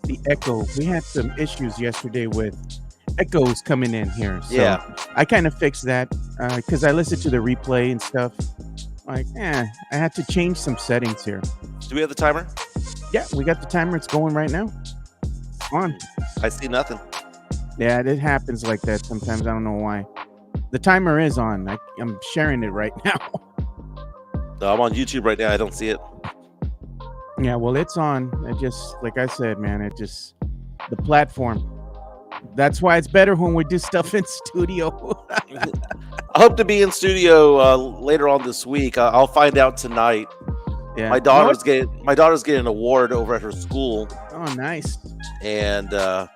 the echo. We had some issues yesterday with echoes coming in here. So Yeah. I kind of fixed that because I listened to the replay and stuff. Like, I had to change some settings here. Do we have the timer? Yeah, we got the timer. It's going right now. It's on. I see nothing. Yeah, it happens like that sometimes. I don't know why. The timer is on. I'm sharing it right now. No, I'm on YouTube right now. I don't see it. Yeah, well, it's on. It just, like I said, man, the platform. That's why it's better when we do stuff in studio. I hope to be in studio later on this week. I'll find out tonight. Yeah. My daughter's getting an award over at her school, Oh, nice. and Yeah,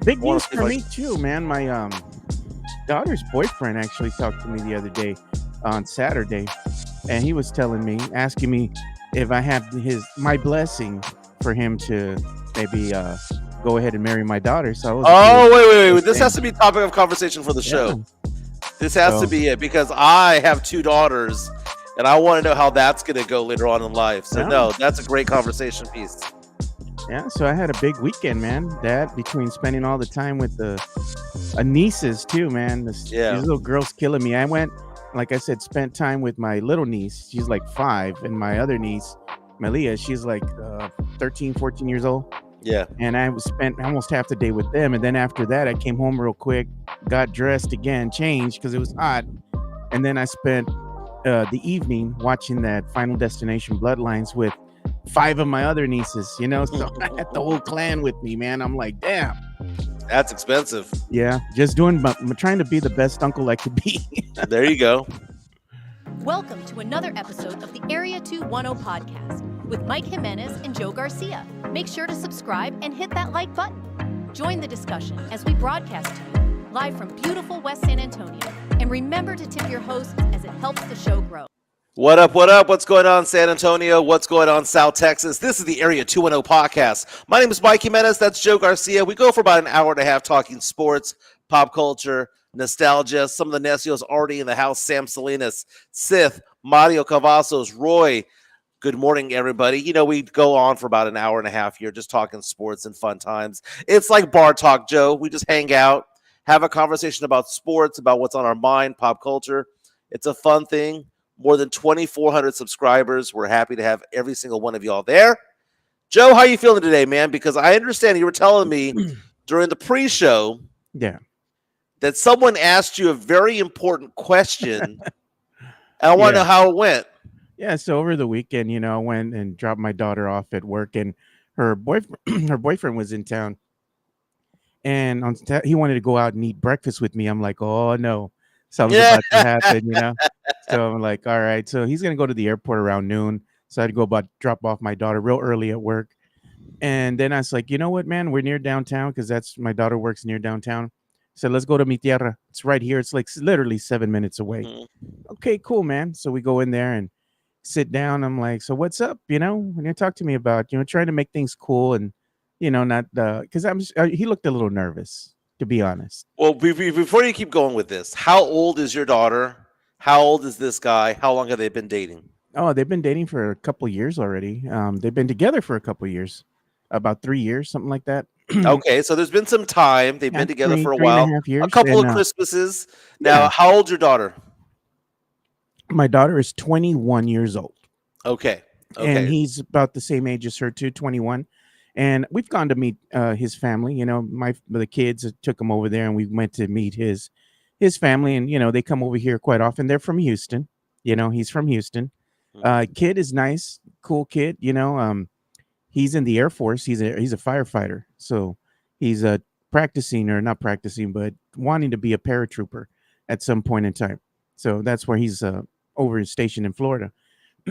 big news for me too, man. My daughter's boyfriend actually talked to me the other day on Saturday, and he was asking me if I have my blessing for him to maybe go ahead and marry my daughter. So I was wait. This has to be topic of conversation for the show. This has to be it because I have two daughters, and I want to know how that's going to go later on in life. So no, that's a great conversation piece. Yeah, so I had a big weekend, man. That between spending all the time with the nieces too, man. These little girls killing me. I went, like I said, spent time with my little niece. She's like 5, and my other niece, Malia, she's like 13, 14 years old. Yeah. And I spent almost half the day with them. And then after that, I came home real quick, got dressed again, changed because it was hot. And then I spent the evening watching that Final Destination Bloodlines with 5 of my other nieces, so I had the whole clan with me, man. I'm like, damn. That's expensive. Yeah, just trying to be the best uncle I could be. There you go. Welcome to another episode of the Area 210 podcast with Mike Jimenez and Joe Garcia. Make sure to subscribe and hit that like button. Join the discussion as we broadcast to you live from beautiful West San Antonio. And remember to tip your hosts as it helps the show grow. What up? What's going on, San Antonio? What's going on, South Texas? This is the Area 210 podcast. My name is Mike Jimenez. That's Joe Garcia. We go for about an hour and a half talking sports, pop culture, nostalgia. Some of the Necios already in the house. Sam Salinas, Sith, Mario Cavazos, Roy. Good morning, everybody. We go on for about an hour and a half here just talking sports and fun times. It's like bar talk, Joe. We just hang out, have a conversation about sports, about what's on our mind, pop culture. It's a fun thing. More than 2,400 subscribers. We're happy to have every single one of y'all there. Joe, how you feeling today, man? Because I understand you were telling me during the pre-show that someone asked you a very important question. And I want to know how it went. Yeah, so over the weekend, I went and dropped my daughter off at work, and her boyfriend was in town. And he wanted to go out and eat breakfast with me. I'm like, oh, no. Something's about to happen, So I'm like, all right. So he's going to go to the airport around noon. So I had to go drop off my daughter real early at work. And then I was like, you know what, man? We're near downtown because my daughter works near downtown. So let's go to Mi Tierra. It's right here. It's like literally 7 minutes away. Mm-hmm. Okay, cool, man. So we go in there and sit down. I'm like, so what's up? When you talk to me about, trying to make things cool and, not because he looked a little nervous, to be honest. Well, before you keep going with this, how old is your daughter? How old is this guy? How long have they been dating? Oh, they've been dating for a couple of years already. They've been together for a couple of years, about 3 years, something like that. Okay, so there's been some time. They've been together for a while. A couple of Christmases. Now, how old's your daughter? My daughter is 21 years old. Okay. And he's about the same age as her too, 21. And we've gone to meet his family. The kids took him over there, and we went to meet his family. And they come over here quite often. They're from Houston. He's from Houston. Kid is nice, cool kid. He's in the Air Force. He's a firefighter. So he's not practicing, but wanting to be a paratrooper at some point in time. So that's where he's over stationed in Florida.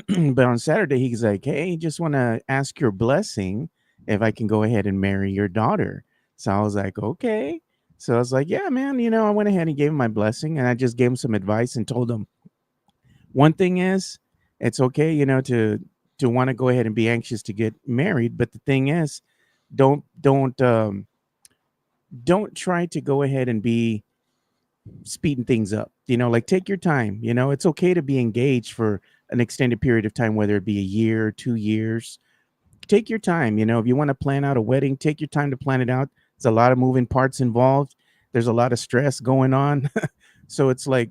But on Saturday, he's like, hey, just want to ask your blessing if I can go ahead and marry your daughter. So I was like, okay. So I was like, yeah, man, I went ahead and gave him my blessing, and I just gave him some advice and told him one thing is it's okay, to want to go ahead and be anxious to get married. But the thing is, don't try to go ahead and be speeding things up, like take your time. It's okay to be engaged for an extended period of time, whether it be a year or 2 years. take your time. If you want to plan out a wedding, take your time to plan it out. There's a lot of moving parts involved. There's a lot of stress going on. So it's like,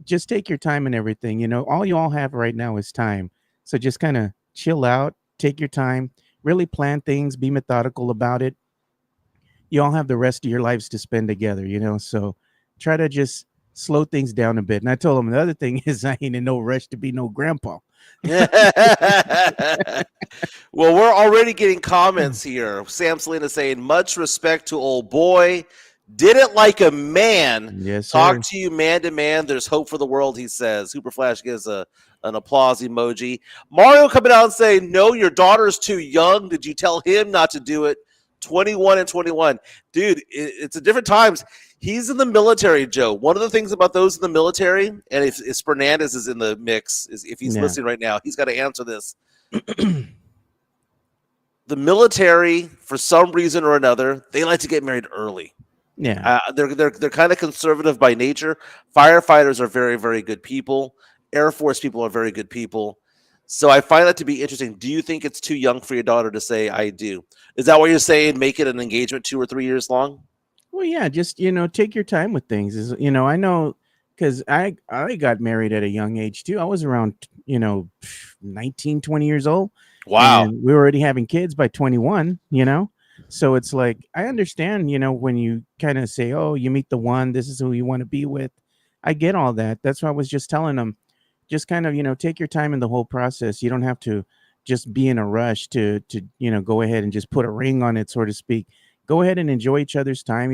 just take your time and everything. All you all have right now is time. So just kind of chill out, take your time, really plan things, be methodical about it. You all have the rest of your lives to spend together. So try to just slow things down a bit. And I told him the other thing is I ain't in no rush to be no grandpa. Well, we're already getting comments here. Sam Selena saying, much respect to old boy. Did it like a man. Yes, sir. Talk to you man to man. There's hope for the world, he says. Super Flash gives an applause emoji. Mario coming out and saying, no, your daughter's too young. Did you tell him not to do it? 21 and 21. Dude, it's a different times. He's in the military, Joe. One of the things about those in the military, and if Fernandez is in the mix, if he's listening right now, he's got to answer this. The military, for some reason or another, they like to get married early. Yeah. They're kind of conservative by nature. Firefighters are very, very good people. Air Force people are very good people. So I find that to be interesting. Do you think it's too young for your daughter to say I do? Is that what you're saying? Make it an engagement 2 or 3 years long? Well, yeah, just take your time with things. I know, because I got married at a young age too. I was around 19, 20 years old. Wow. And we were already having kids by 21. So it's like, I understand, when you kind of say, oh, you meet the one, this is who you want to be with. I get all that. That's why I was just telling them, just kind of, take your time in the whole process. You don't have to just be in a rush to go ahead and just put a ring on it, so to speak. Go ahead and enjoy each other's time,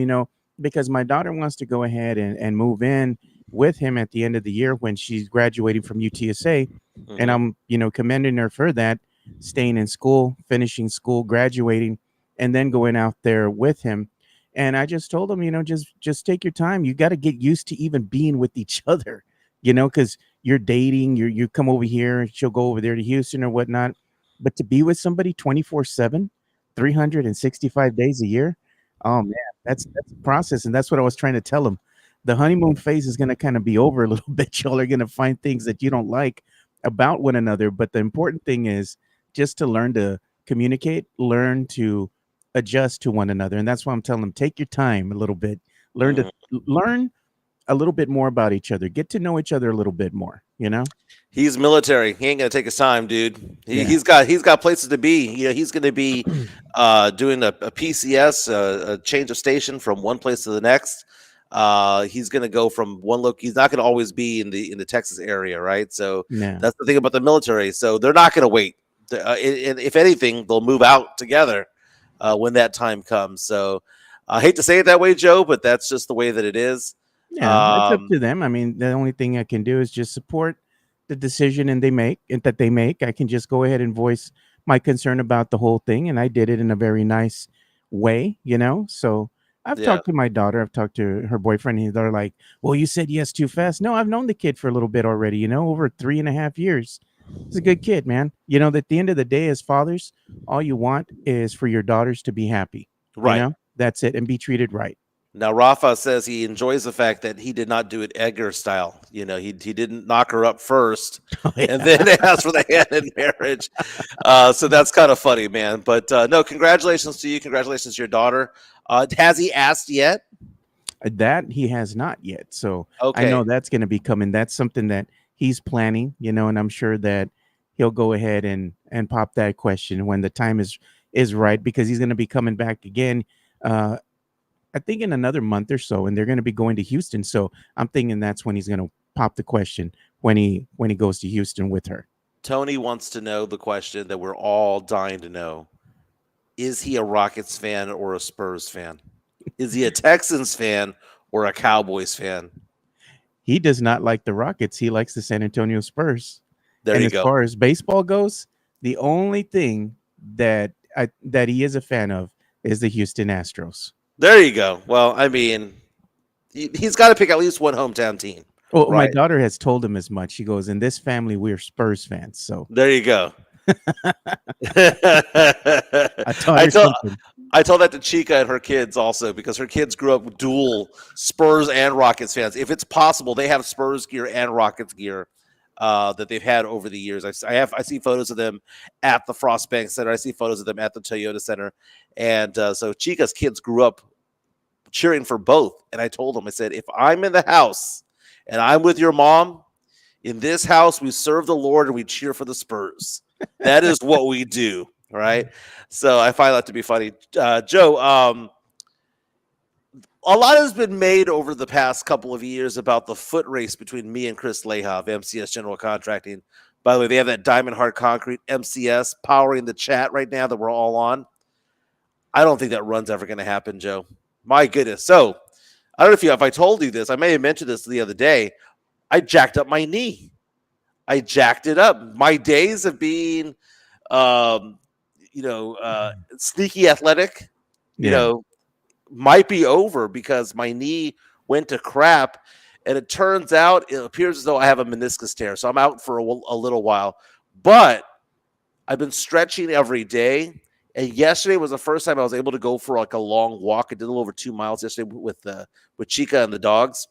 because my daughter wants to go ahead and move in with him at the end of the year when she's graduating from UTSA. Mm-hmm. And I'm, commending her for that, staying in school, finishing school, graduating, and then going out there with him. And I just told him, just take your time. You got to get used to even being with each other, because you're dating, you come over here and she'll go over there to Houston or whatnot. But to be with somebody 24/7, 365 days a year, oh man, that's a process. And that's what I was trying to tell him. The honeymoon phase is going to kind of be over a little bit. Y'all are going to find things that you don't like about one another. But the important thing is just to learn to communicate, learn to adjust to one another. And that's why I'm telling them, take your time a little bit, learn a little bit more about each other, get to know each other a little bit more. He's military. He ain't gonna take his time, dude. He's got places to be. He's gonna be doing a PCS, a change of station from one place to the next. He's gonna go from one look. He's not gonna always be in the Texas area, right? So that's the thing about the military. So they're not gonna wait. And if anything, they'll move out together when that time comes. So I hate to say it that way, Joe, but that's just the way that it is. Yeah, it's up to them. I mean, the only thing I can do is just support the decision that they make. I can just go ahead and voice my concern about the whole thing, and I did it in a very nice way, So I've talked to my daughter, I've talked to her boyfriend, and they're like, "Well, you said yes too fast." No, I've known the kid for a little bit already, over 3.5 years. He's a good kid, man. At the end of the day, as fathers, all you want is for your daughters to be happy. Right. That's it, and be treated right. Now, Rafa says he enjoys the fact that he did not do it Edgar style. He didn't knock her up first and then ask for the hand in marriage. So that's kind of funny, man. But no, congratulations to you. Congratulations to your daughter. Has he asked yet? That he has not yet. So okay. I know that's going to be coming. That's something that he's planning, and I'm sure that he'll go ahead and pop that question when the time is right, because he's going to be coming back again. I think in another month or so, and they're going to be going to Houston. So I'm thinking that's when he's going to pop the question when he goes to Houston with her. Tony wants to know the question that we're all dying to know. Is he a Rockets fan or a Spurs fan? Is he a Texans fan or a Cowboys fan? He does not like the Rockets. He likes the San Antonio Spurs. There you go. As far as baseball goes, the only thing that he is a fan of is the Houston Astros. There you go. Well, I mean, he's got to pick at least one hometown team. Well, right? My daughter has told him as much. She goes, in this family, we're Spurs fans. So there you go. I told that to Chica and her kids also, because her kids grew up with dual Spurs and Rockets fans. If it's possible, they have Spurs gear and Rockets gear. that they've had over the years. I see photos of them at the Frost Bank Center. I see photos of them at the Toyota Center. And so Chica's kids grew up cheering for both. And I told them, I said, if I'm in the house and I'm with your mom, in this house, we serve the Lord and we cheer for the Spurs. That is what we do, right? So I find that to be funny. Joe, a lot has been made over the past couple of years about the foot race between me and Chris Leha of MCS General Contracting. By the way, they have that Diamond Hard Concrete MCS powering the chat right now that we're all on. I don't think that run's ever going to happen, Joe. My goodness. So I don't know if I told you this. I may have mentioned this the other day. I jacked up my knee. I jacked it up. My days of being, sneaky athletic, might be over because my knee went to crap. And it turns out it appears as though I have a meniscus tear. So I'm out for a little while. But I've been stretching every day. And yesterday was the first time I was able to go for like a long walk. I did a little over 2 miles yesterday with Chica and the dogs.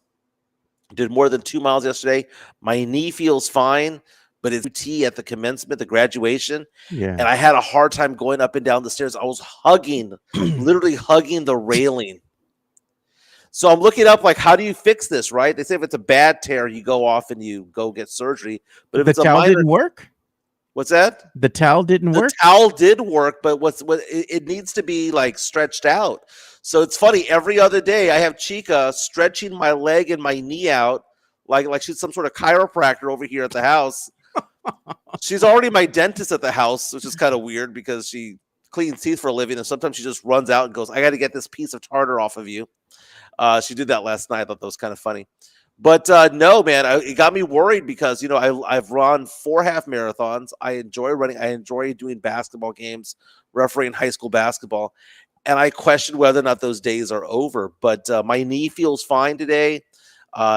Did more than 2 miles yesterday. My knee feels fine, but it's tea at the commencement, the graduation. Yeah. And I had a hard time going up and down the stairs. I was literally hugging the railing. So I'm looking up, like, how do you fix this, right? They say if it's a bad tear, you go off and you go get surgery. But if the it's a towel minor, didn't work. What's that? The towel didn't work. The towel did work, but it needs to be like stretched out. So it's funny. Every other day, I have Chica stretching my leg and my knee out like she's some sort of chiropractor over here at the house. She's already my dentist at the house, which is kind of weird because she cleans teeth for a living, and sometimes she just runs out and goes, "I got to get this piece of tartar off of you." She did that last night. I thought that was kind of funny. But no, man, it got me worried because, I've run 4 half marathons. I enjoy running. I enjoy doing basketball games, refereeing high school basketball. And I question whether or not those days are over. But my knee feels fine today.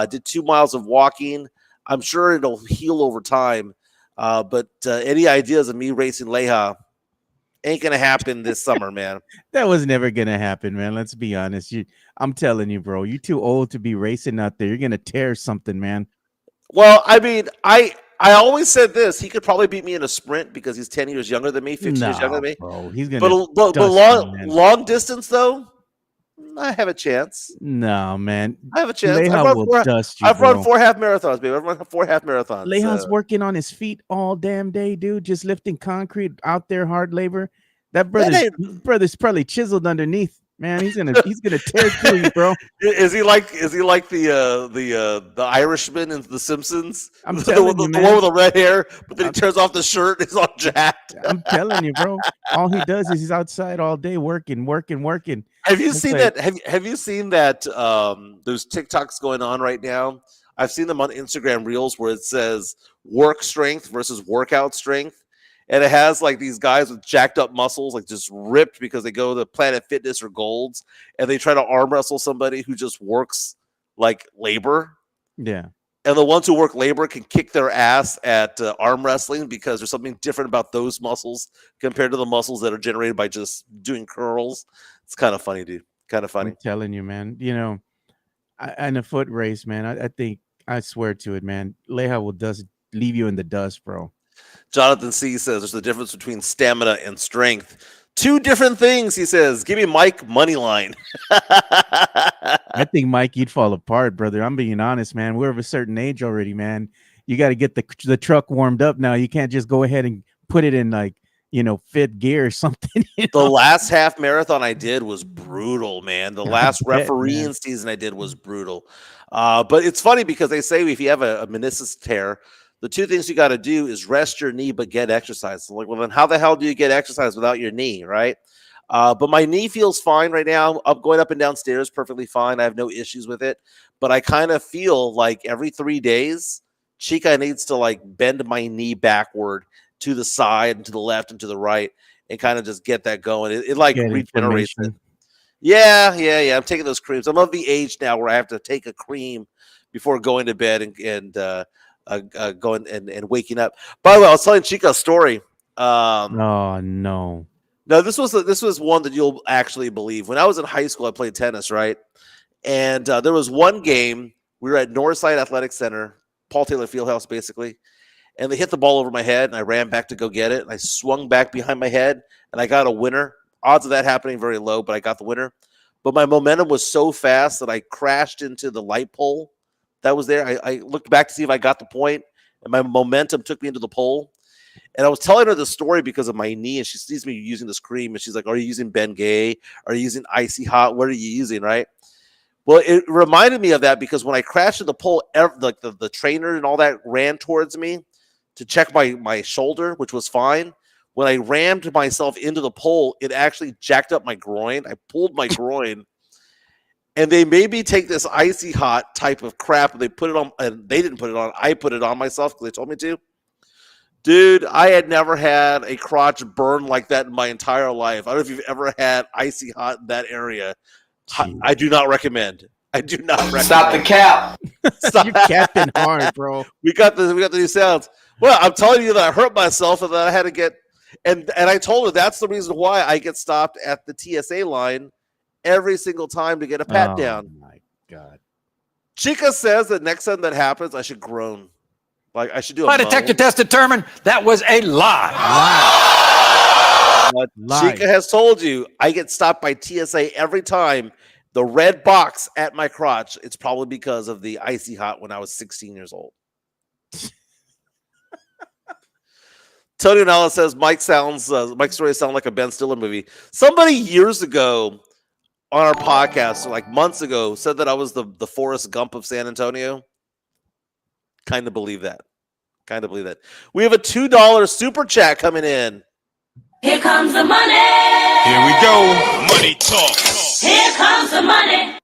Did 2 miles of walking. I'm sure it'll heal over time. But any ideas of me racing Leha ain't going to happen this summer, man. That was never going to happen, man. Let's be honest. I'm telling you, bro, you're too old to be racing out there. You're going to tear something, man. Well, I mean, I always said this. He could probably beat me in a sprint because he's 10 years younger than me, 15 years younger than me. Bro, he's going to But long distance, though, I have a chance. No, man. I have a chance. I've run 4 half marathons, baby. I've run 4 half marathons. Leha's working on his feet all damn day, dude. Just lifting concrete out there, hard labor. That brother's probably chiseled underneath, man. He's gonna tear through you, bro. Is he like the Irishman in The Simpsons? I'm telling you, man. The one with the red hair, but then he tears off the shirt and he's all jacked. I'm telling you, bro. All he does is he's outside all day working. Have you seen that? Have you seen that? There's TikToks going on right now. I've seen them on Instagram Reels where it says work strength versus workout strength. And it has like these guys with jacked up muscles, like just ripped because they go to Planet Fitness or Golds, and they try to arm wrestle somebody who just works like labor. Yeah. And the ones who work labor can kick their ass at arm wrestling because there's something different about those muscles compared to the muscles that are generated by just doing curls. It's kind of funny, dude. Kind of funny. I'm telling you, man. In a foot race, man, I think, I swear to it, man, Leha will leave you in the dust, bro. Jonathan C. says there's the difference between stamina and strength. 2 different things, he says. Give me Mike money line. I think, Mike, you'd fall apart, brother. I'm being honest, man. We're of a certain age already, man. You got to get the truck warmed up now. You can't just go ahead and put it in fifth gear or something. The last half marathon I did was brutal, man. The last refereeing season I did was brutal. But it's funny because they say if you have a meniscus tear, the 2 things you got to do is rest your knee, but get exercise. So like, well, then how the hell do you get exercise without your knee, right? But my knee feels fine right now. I'm going up and down stairs perfectly fine. I have no issues with it. But I kind of feel like every 3 days, Chica needs to like bend my knee backward to the side and to the left and to the right and kind of just get that going. It like regenerates it. Yeah. I'm taking those creams. I'm of the age now where I have to take a cream before going to bed and going and waking up. By the way, I was telling Chica a story. Oh no. No, this was one that you'll actually believe. When I was in high school, I played tennis, right? And there was one game. We were at Northside Athletic Center, Paul Taylor Fieldhouse, basically. and they hit the ball over my head, and I ran back to go get it, and I swung back behind my head, and I got a winner. Odds of that happening very low, but I got the winner. But my momentum was so fast that I crashed into the light pole that was there. I looked back to see if I got the point, and my momentum took me into the pole. And I was telling her the story because of my knee, and she sees me using this cream, and she's like, "Are you using Bengay? Are you using Icy Hot? What are you using?" Right? Well, it reminded me of that because when I crashed in the pole, like the trainer and all that ran towards me to check my shoulder, which was fine. When I rammed myself into the pole, it actually jacked up my groin. I pulled my groin, and they made me take this Icy Hot type of crap, and they put it on, and they didn't put it on. I put it on myself because they told me to. Dude, I had never had a crotch burn like that in my entire life. I don't know if you've ever had Icy Hot in that area. I do not recommend. I do not recommend. Stop the cap. You're capping hard, bro. We got the new sounds. Well, I'm telling you that I hurt myself and that I had to get and I told her that's the reason why I get stopped at the TSA line every single time to get a pat down. Oh my God. Chica says that next time that happens, I should groan. Like I should do a My detector test determined that was a lie. Chica has told you I get stopped by TSA every time. The red box at my crotch, it's probably because of the Icy Hot when I was 16 years old. Tony Nalla says Mike's stories sound like a Ben Stiller movie. Somebody years ago on our podcast, like months ago, said that I was the Forrest Gump of San Antonio. Kind of believe that. We have a $2 super chat coming in. Here comes the money. Here we go. Money talk. Here comes the money.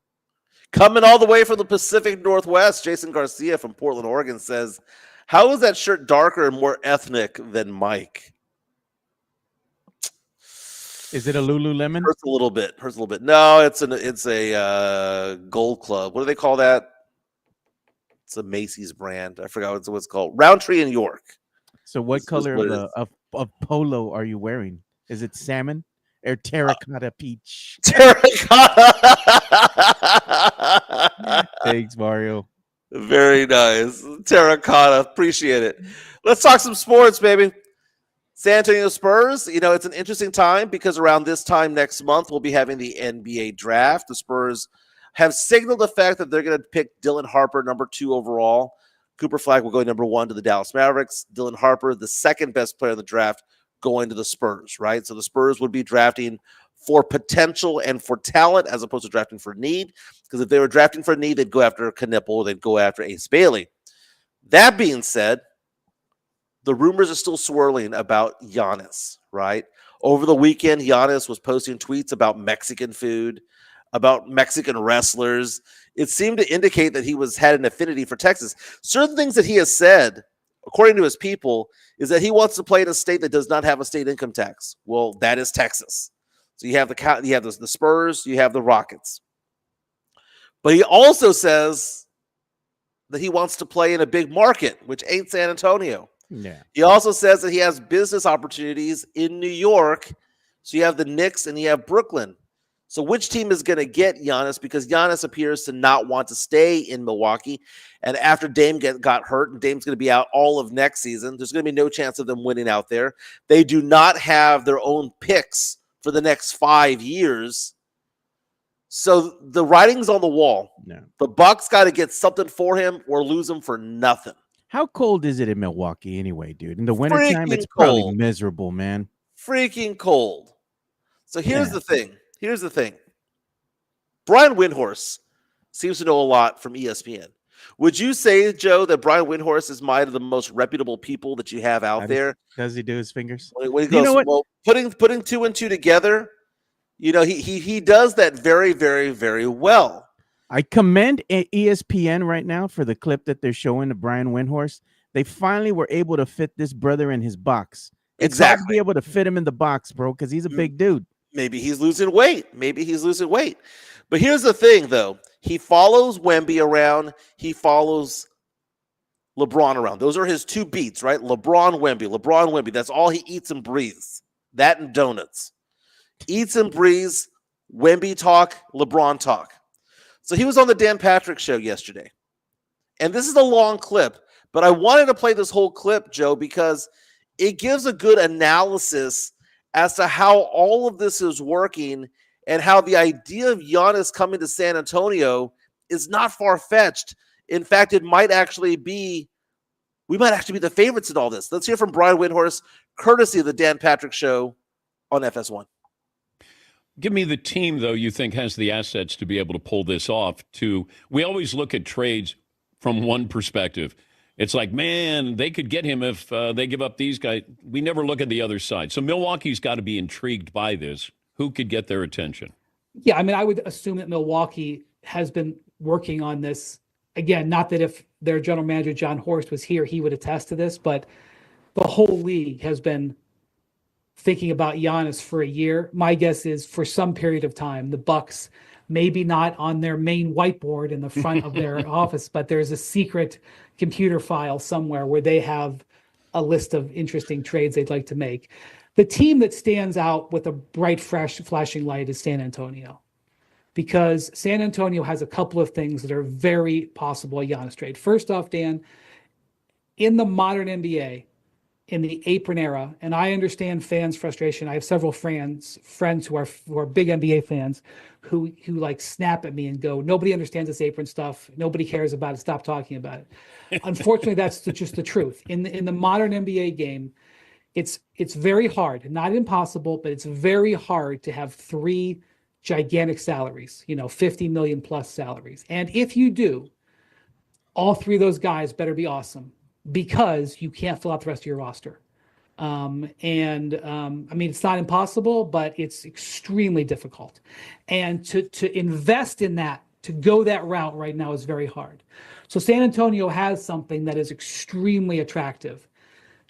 Coming all the way from the Pacific Northwest, Jason Garcia from Portland, Oregon says, "How is that shirt darker and more ethnic than Mike?" Is it a Lululemon? Hurts a little bit. No, it's a Gold Club. What do they call that? It's a Macy's brand. I forgot what it's called. Roundtree in York. So what color of polo are you wearing? Is it salmon or terracotta peach? Terracotta. Thanks, Mario. Very nice. Terracotta. Appreciate it. Let's talk some sports, baby. San Antonio Spurs, it's an interesting time because around this time next month, we'll be having the NBA draft. The Spurs have signaled the fact that they're going to pick Dylan Harper, number 2 overall. Cooper Flag will go number 1 to the Dallas Mavericks. Dylan Harper, the second best player in the draft, going to the Spurs, right? So the Spurs would be drafting for potential and for talent as opposed to drafting for need. Because if they were drafting for need, they'd go after Knipple, they'd go after Ace Bailey. That being said, the rumors are still swirling about Giannis, right? Over the weekend, Giannis was posting tweets about Mexican food, about Mexican wrestlers. It seemed to indicate that he had an affinity for Texas. Certain things that he has said, according to his people, is that he wants to play in a state that does not have a state income tax. Well, that is Texas. So you have the Spurs, you have the Rockets. But he also says that he wants to play in a big market, which ain't San Antonio. Yeah. He also says that he has business opportunities in New York. So you have the Knicks and you have Brooklyn. So which team is going to get Giannis? Because Giannis appears to not want to stay in Milwaukee. And after Dame got hurt, and Dame's going to be out all of next season, there's going to be no chance of them winning out there. They do not have their own picks for the next 5 years. So the writing's on the wall. No. The Bucks got to get something for him or lose him for nothing. How cold is it in Milwaukee anyway, dude? In the wintertime, it's probably miserable, man. Freaking cold. So here's the thing. Brian Windhorst seems to know a lot from ESPN. Would you say, Joe, that Brian Windhorst is one of the most reputable people that you have out there? Does he do his fingers? When he goes, well, putting 2 and 2 together, he does that very, very, very well. I commend ESPN right now for the clip that they're showing of Brian Windhorst. They finally were able to fit this brother in his box. It's hard to be able to fit him in the box, bro, because he's a big dude. Maybe he's losing weight. But here's the thing, though. He follows Wemby around. He follows LeBron around. Those are his 2 beats, right? LeBron, Wemby. That's all he eats and breathes. That and donuts. Eats and breathes, Wemby talk, LeBron talk. So he was on the Dan Patrick show yesterday. And this is a long clip, But I wanted to play this whole clip, Joe, because it gives a good analysis as to how all of this is working and how the idea of Giannis coming to San Antonio is not far-fetched. In fact, we might actually be the favorites in all this. Let's hear from Brian Windhorst, courtesy of the Dan Patrick Show on FS1. Give me the team, though, you think has the assets to be able to pull this off. We always look at trades from one perspective. It's like, man, they could get him if they give up these guys. We never look at the other side. So Milwaukee's got to be intrigued by this. Who could get their attention? Yeah, I mean, I would assume that Milwaukee has been working on this. Again, not that if their general manager, John Horst, was here, he would attest to this, but the whole league has been thinking about Giannis for a year. My guess is for some period of time, the Bucks, maybe not on their main whiteboard in the front of their office, but there's a secret computer file somewhere where they have a list of interesting trades they'd like to make. The team that stands out with a bright, fresh, flashing light is San Antonio, because San Antonio has a couple of things that are very possible a Giannis trade. First off, Dan, in the modern NBA, in the apron era, and I understand fans' frustration. I have several friends who are big NBA fans who like snap at me and go, "Nobody understands this apron stuff. Nobody cares about it. Stop talking about it." Unfortunately, that's just the truth. In the modern NBA game, it's very hard, not impossible, but it's very hard to have three gigantic salaries, 50 million plus salaries. And if you do, all three of those guys better be awesome, because you can't fill out the rest of your roster. I mean, it's not impossible, but it's extremely difficult. And to invest in that, to go that route right now is very hard. So San Antonio has something that is extremely attractive,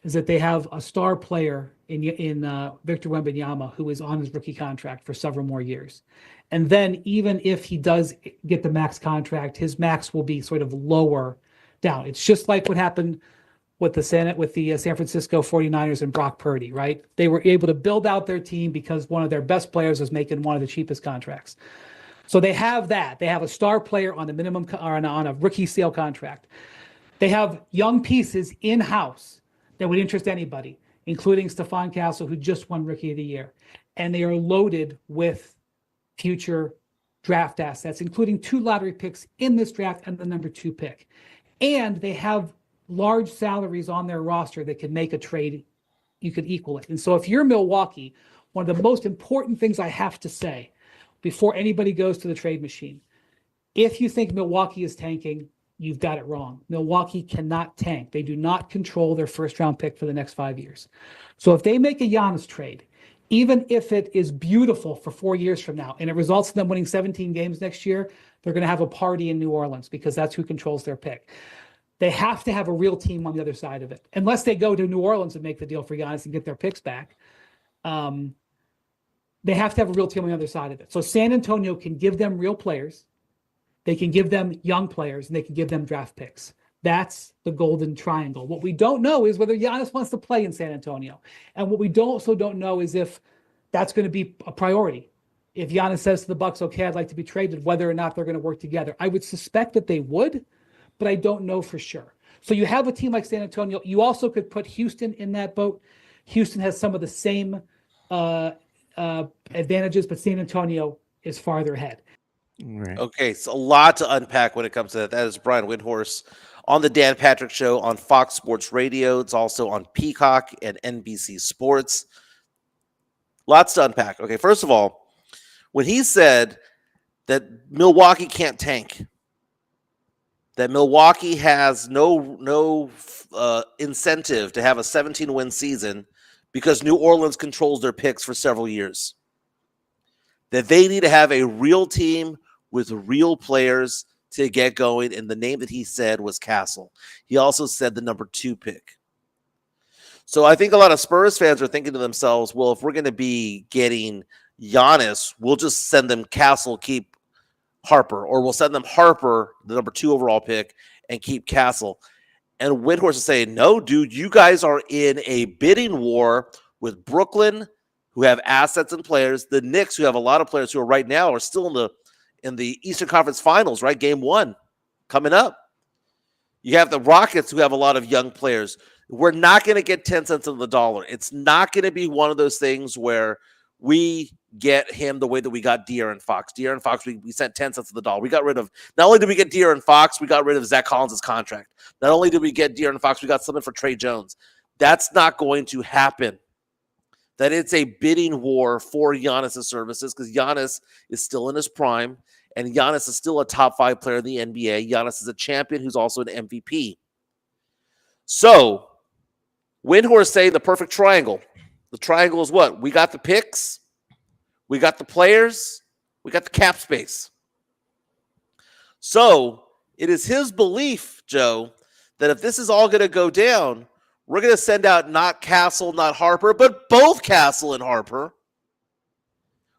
is that they have a star player in Victor Wembanyama, who is on his rookie contract for several more years. And then even if he does get the max contract, his max will be sort of lower down. It's just like what happened with the San Francisco 49ers and Brock Purdy, right? They were able to build out their team because one of their best players was making one of the cheapest contracts. So they have that. They have a star player on the minimum or on a rookie sale contract. They have young pieces in-house that would interest anybody, including Stephon Castle, who just won Rookie of the Year. And they are loaded with future draft assets, including 2 lottery picks in this draft and the number 2 pick. And they have large salaries on their roster that can make a trade. You could equal it. And so if you're Milwaukee, one of the most important things I have to say before anybody goes to the trade machine, if you think Milwaukee is tanking, you've got it wrong. Milwaukee cannot tank. They do not control their first round pick for the next 5 years. So if they make a Giannis trade, even if it is beautiful for 4 years from now and it results in them winning 17 games next year, they're going to have a party in New Orleans because that's who controls their pick. They have to have a real team on the other side of it. Unless they go to New Orleans and make the deal for Giannis and get their picks back, they have to have a real team on the other side of it. So San Antonio can give them real players. They can give them young players, and they can give them draft picks. That's the golden triangle. What we don't know is whether Giannis wants to play in San Antonio. And what we also don't know is if that's going to be a priority. If Giannis says to the Bucks, okay, I'd like to be traded, whether or not they're going to work together. I would suspect that they would, but I don't know for sure. So you have a team like San Antonio. You also could put Houston in that boat. Houston has some of the same advantages, but San Antonio is farther ahead. Right. Okay, so a lot to unpack when it comes to that. That is Brian Windhorst on the Dan Patrick Show on Fox Sports Radio. It's also on Peacock and NBC Sports. Lots to unpack. Okay, first of all, when he said that Milwaukee can't tank, that Milwaukee has no incentive to have a 17-win season because New Orleans controls their picks for several years, that they need to have a real team with real players to get going, and the name that he said was Castle. He also said the number 2 pick. So I think a lot of Spurs fans are thinking to themselves, well, if we're going to be getting Giannis, we'll just send them Castle, keep Harper, or we'll send them Harper, the number 2 overall pick, and keep Castle. And Windhorst is saying, no, dude, you guys are in a bidding war with Brooklyn, who have assets and players, the Knicks, who have a lot of players who are right now are still in the Eastern Conference Finals, right? Game 1 coming up. You have the Rockets, who have a lot of young players. We're not going to get 10 cents on the dollar. It's not going to be one of those things where we get him the way that we got De'Aaron Fox. De'Aaron Fox, we sent 10 cents on the dollar. We got rid of, not only did we get De'Aaron Fox, we got rid of Zach Collins' contract. Not only did we get De'Aaron Fox, we got something for Trey Jones. That's not going to happen. That it's a bidding war for Giannis' services, because Giannis is still in his prime, and Giannis is still a top 5 player in the NBA. Giannis is a champion who's also an MVP. So, Windhorst say the perfect triangle. The triangle is what? We got the picks, we got the players, we got the cap space. So, it is his belief, Joe, that if this is all going to go down, we're going to send out not Castle, not Harper, but both Castle and Harper.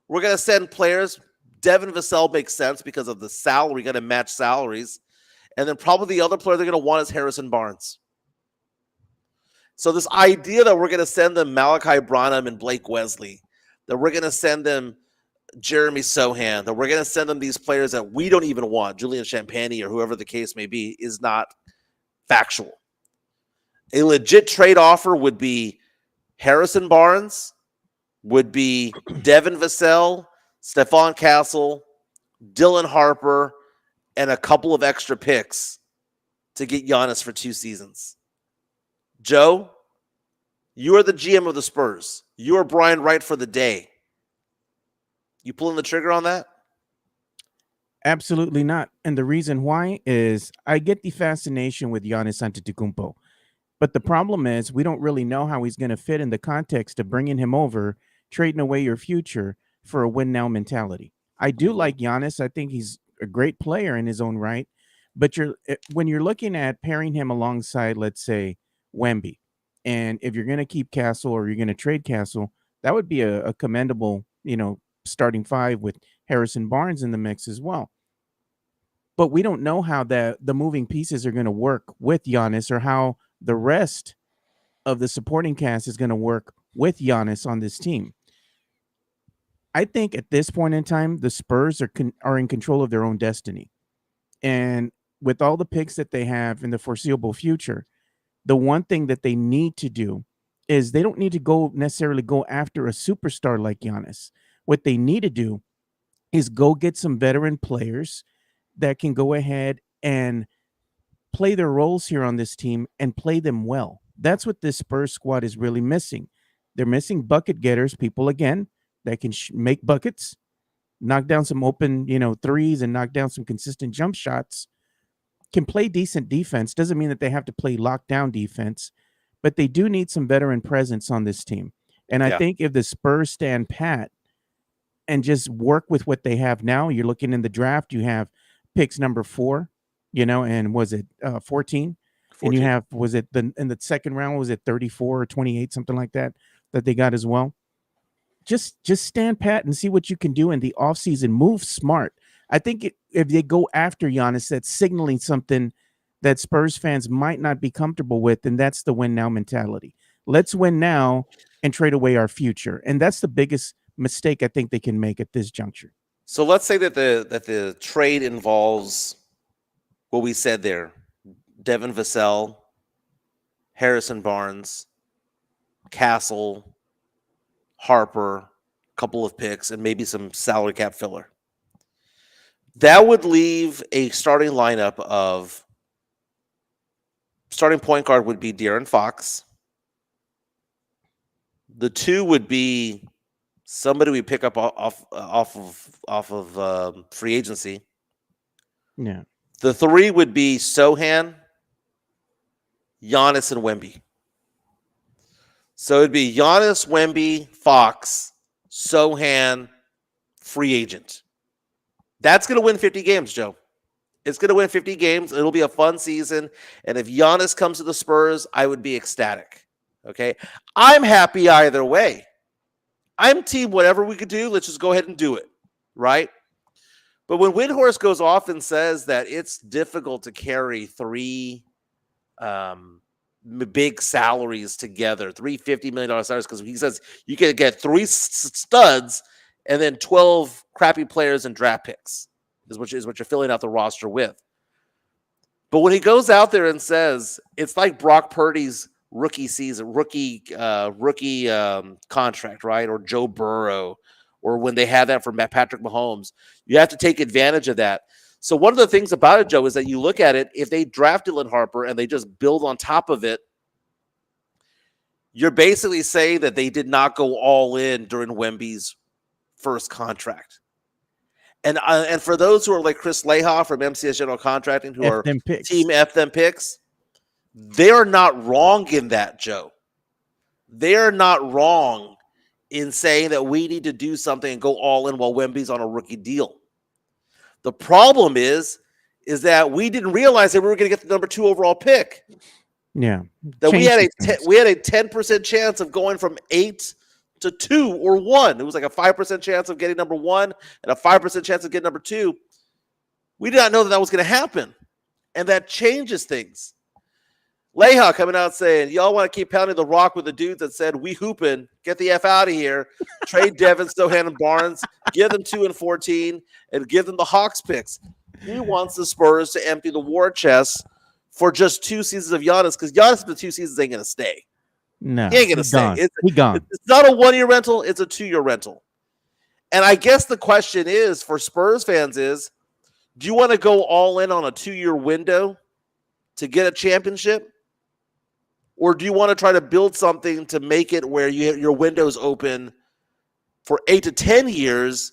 We're going to send players. Devin Vassell makes sense because of the salary. Going to match salaries. And then probably the other player they're going to want is Harrison Barnes. So this idea that we're going to send them Malachi Branham and Blake Wesley, that we're going to send them Jeremy Sohan, that we're going to send them these players that we don't even want, Julian Champagnie or whoever the case may be, is not factual. A legit trade offer would be Harrison Barnes, would be Devin Vassell, Stephon Castle, Dylan Harper, and a couple of extra picks to get Giannis for 2 seasons. Joe, you are the GM of the Spurs. You are Brian Wright for the day. You pulling the trigger on that? Absolutely not. And the reason why is I get the fascination with Giannis Antetokounmpo. But the problem is we don't really know how he's going to fit in the context of bringing him over, trading away your future for a win now mentality. I do like Giannis. I think he's a great player in his own right. But when you're looking at pairing him alongside, let's say, Wemby, and if you're going to keep Castle or you're going to trade Castle, that would be a commendable, starting 5 with Harrison Barnes in the mix as well. But we don't know how the moving pieces are going to work with Giannis, or how the rest of the supporting cast is going to work with Giannis on this team. I think at this point in time, the Spurs are in control of their own destiny. And with all the picks that they have in the foreseeable future, the one thing that they need to do is they don't need to necessarily go after a superstar like Giannis. What they need to do is go get some veteran players that can go ahead and play their roles here on this team and play them well. That's what this Spurs squad is really missing. They're missing bucket getters, people, again, that can make buckets, knock down some open, threes, and knock down some consistent jump shots, can play decent defense. Doesn't mean that they have to play lockdown defense, but they do need some veteran presence on this team. And I think if the Spurs stand pat and just work with what they have now, you're looking in the draft, you have picks number 4, and was it 14? And you have, was it in the second round, was it 34 or 28, something like that they got as well? Just stand pat and see what you can do in the offseason. Move smart. I think if they go after Giannis, that's signaling something that Spurs fans might not be comfortable with, and that's the win now mentality. Let's win now and trade away our future. And that's the biggest mistake I think they can make at this juncture. So let's say that the trade involves what we said there: Devin Vassell, Harrison Barnes, Castle, Harper, a couple of picks, and maybe some salary cap filler. That would leave a starting lineup of starting point guard would be De'Aaron Fox. The 2 would be somebody we pick up off of free agency. Yeah. The 3 would be Sohan, Giannis, and Wemby. So it'd be Giannis, Wemby, Fox, Sohan, free agent. That's going to win 50 games, Joe. It's going to win 50 games. It'll be a fun season. And if Giannis comes to the Spurs, I would be ecstatic. Okay? I'm happy either way. I'm team whatever we could do. Let's just go ahead and do it. Right? But when Windhorst goes off and says that it's difficult to carry 3 big salaries together, $3 $50 million salaries, because he says you can get 3 studs and then 12 crappy players and draft picks is what you're filling out the roster with. But when he goes out there and says it's like Brock Purdy's rookie contract, right? Or Joe Burrow, or when they had that for Patrick Mahomes, you have to take advantage of that. So one of the things about it, Joe, is that you look at it, if they draft Dylan Harper and they just build on top of it, you're basically saying that they did not go all in during Wemby's first contract. And for those who are like Chris Leha from MCS General Contracting, who are Team F them picks, they're not wrong in that, Joe. They're not wrong in saying that we need to do something and go all in while Wemby's on a rookie deal. The problem is that we didn't realize that we were going to get the number 2 overall pick. Yeah. That we had a 10% chance of going from 8 to 2 or 1. It was like a 5% chance of getting number 1 and a 5% chance of getting number 2. We did not know that was going to happen. And that changes things. Leha coming out saying, y'all want to keep pounding the rock with the dudes that said, we hooping, get the F out of here, trade Devin, Stohan, and Barnes, give them 2 and 14, and give them the Hawks picks. He wants the Spurs to empty the war chest for just 2 seasons of Giannis, because Giannis for 2 seasons ain't going to stay. No, he ain't going to stay. He's gone. It's not a 1-year rental, it's a 2-year rental. And I guess the question is, for Spurs fans is, do you want to go all in on a 2-year window to get a championship? Or do you want to try to build something to make it where your window's open for 8 to 10 years,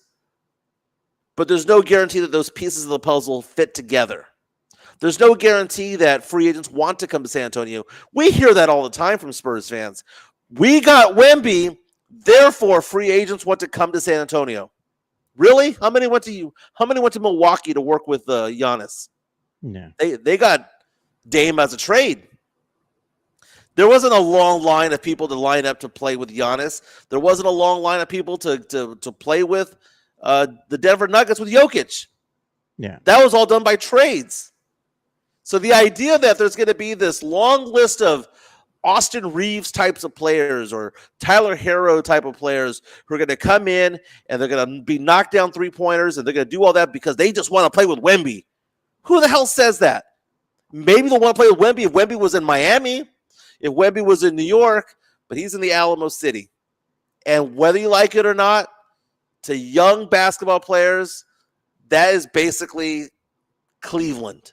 but there's no guarantee that those pieces of the puzzle fit together? There's no guarantee that free agents want to come to San Antonio. We hear that all the time from Spurs fans. We got Wemby, therefore free agents want to come to San Antonio. Really? How many went to Milwaukee to work with Giannis? No. They got Dame as a trade. There wasn't a long line of people to line up to play with Giannis. There wasn't a long line of people to play with the Denver Nuggets with Jokic. Yeah. That was all done by trades. So the idea that there's going to be this long list of Austin Reeves types of players or Tyler Herro type of players who are going to come in and they're going to be knocked down 3-pointers and they're going to do all that because they just want to play with Wemby. Who the hell says that? Maybe they'll want to play with Wemby if Wemby was in Miami, if Wemby was in New York, but he's in the Alamo City. And whether you like it or not, to young basketball players, that is basically Cleveland.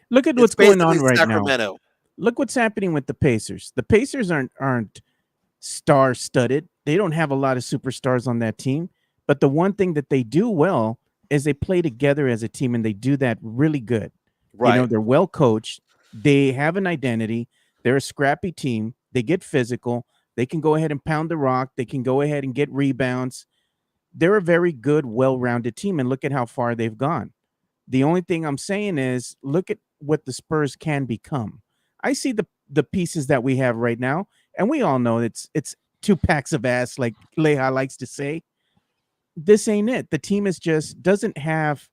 Look at what's going on right Sacramento. now. Look what's happening with the Pacers. The Pacers aren't star-studded. They don't have a lot of superstars on that team. But the one thing that they do well is they play together as a team, and they do that really good. Right. You know, they're well coached. They have an identity. They're a scrappy team. They get physical. They can go ahead and pound the rock. They can go ahead and get rebounds. They're a very good, well-rounded team, and look at how far they've gone. The only thing I'm saying is look at what the Spurs can become. I see the pieces that we have right now, and we all know it's 2 packs of ass, like Leha likes to say. This ain't it. The team is just doesn't have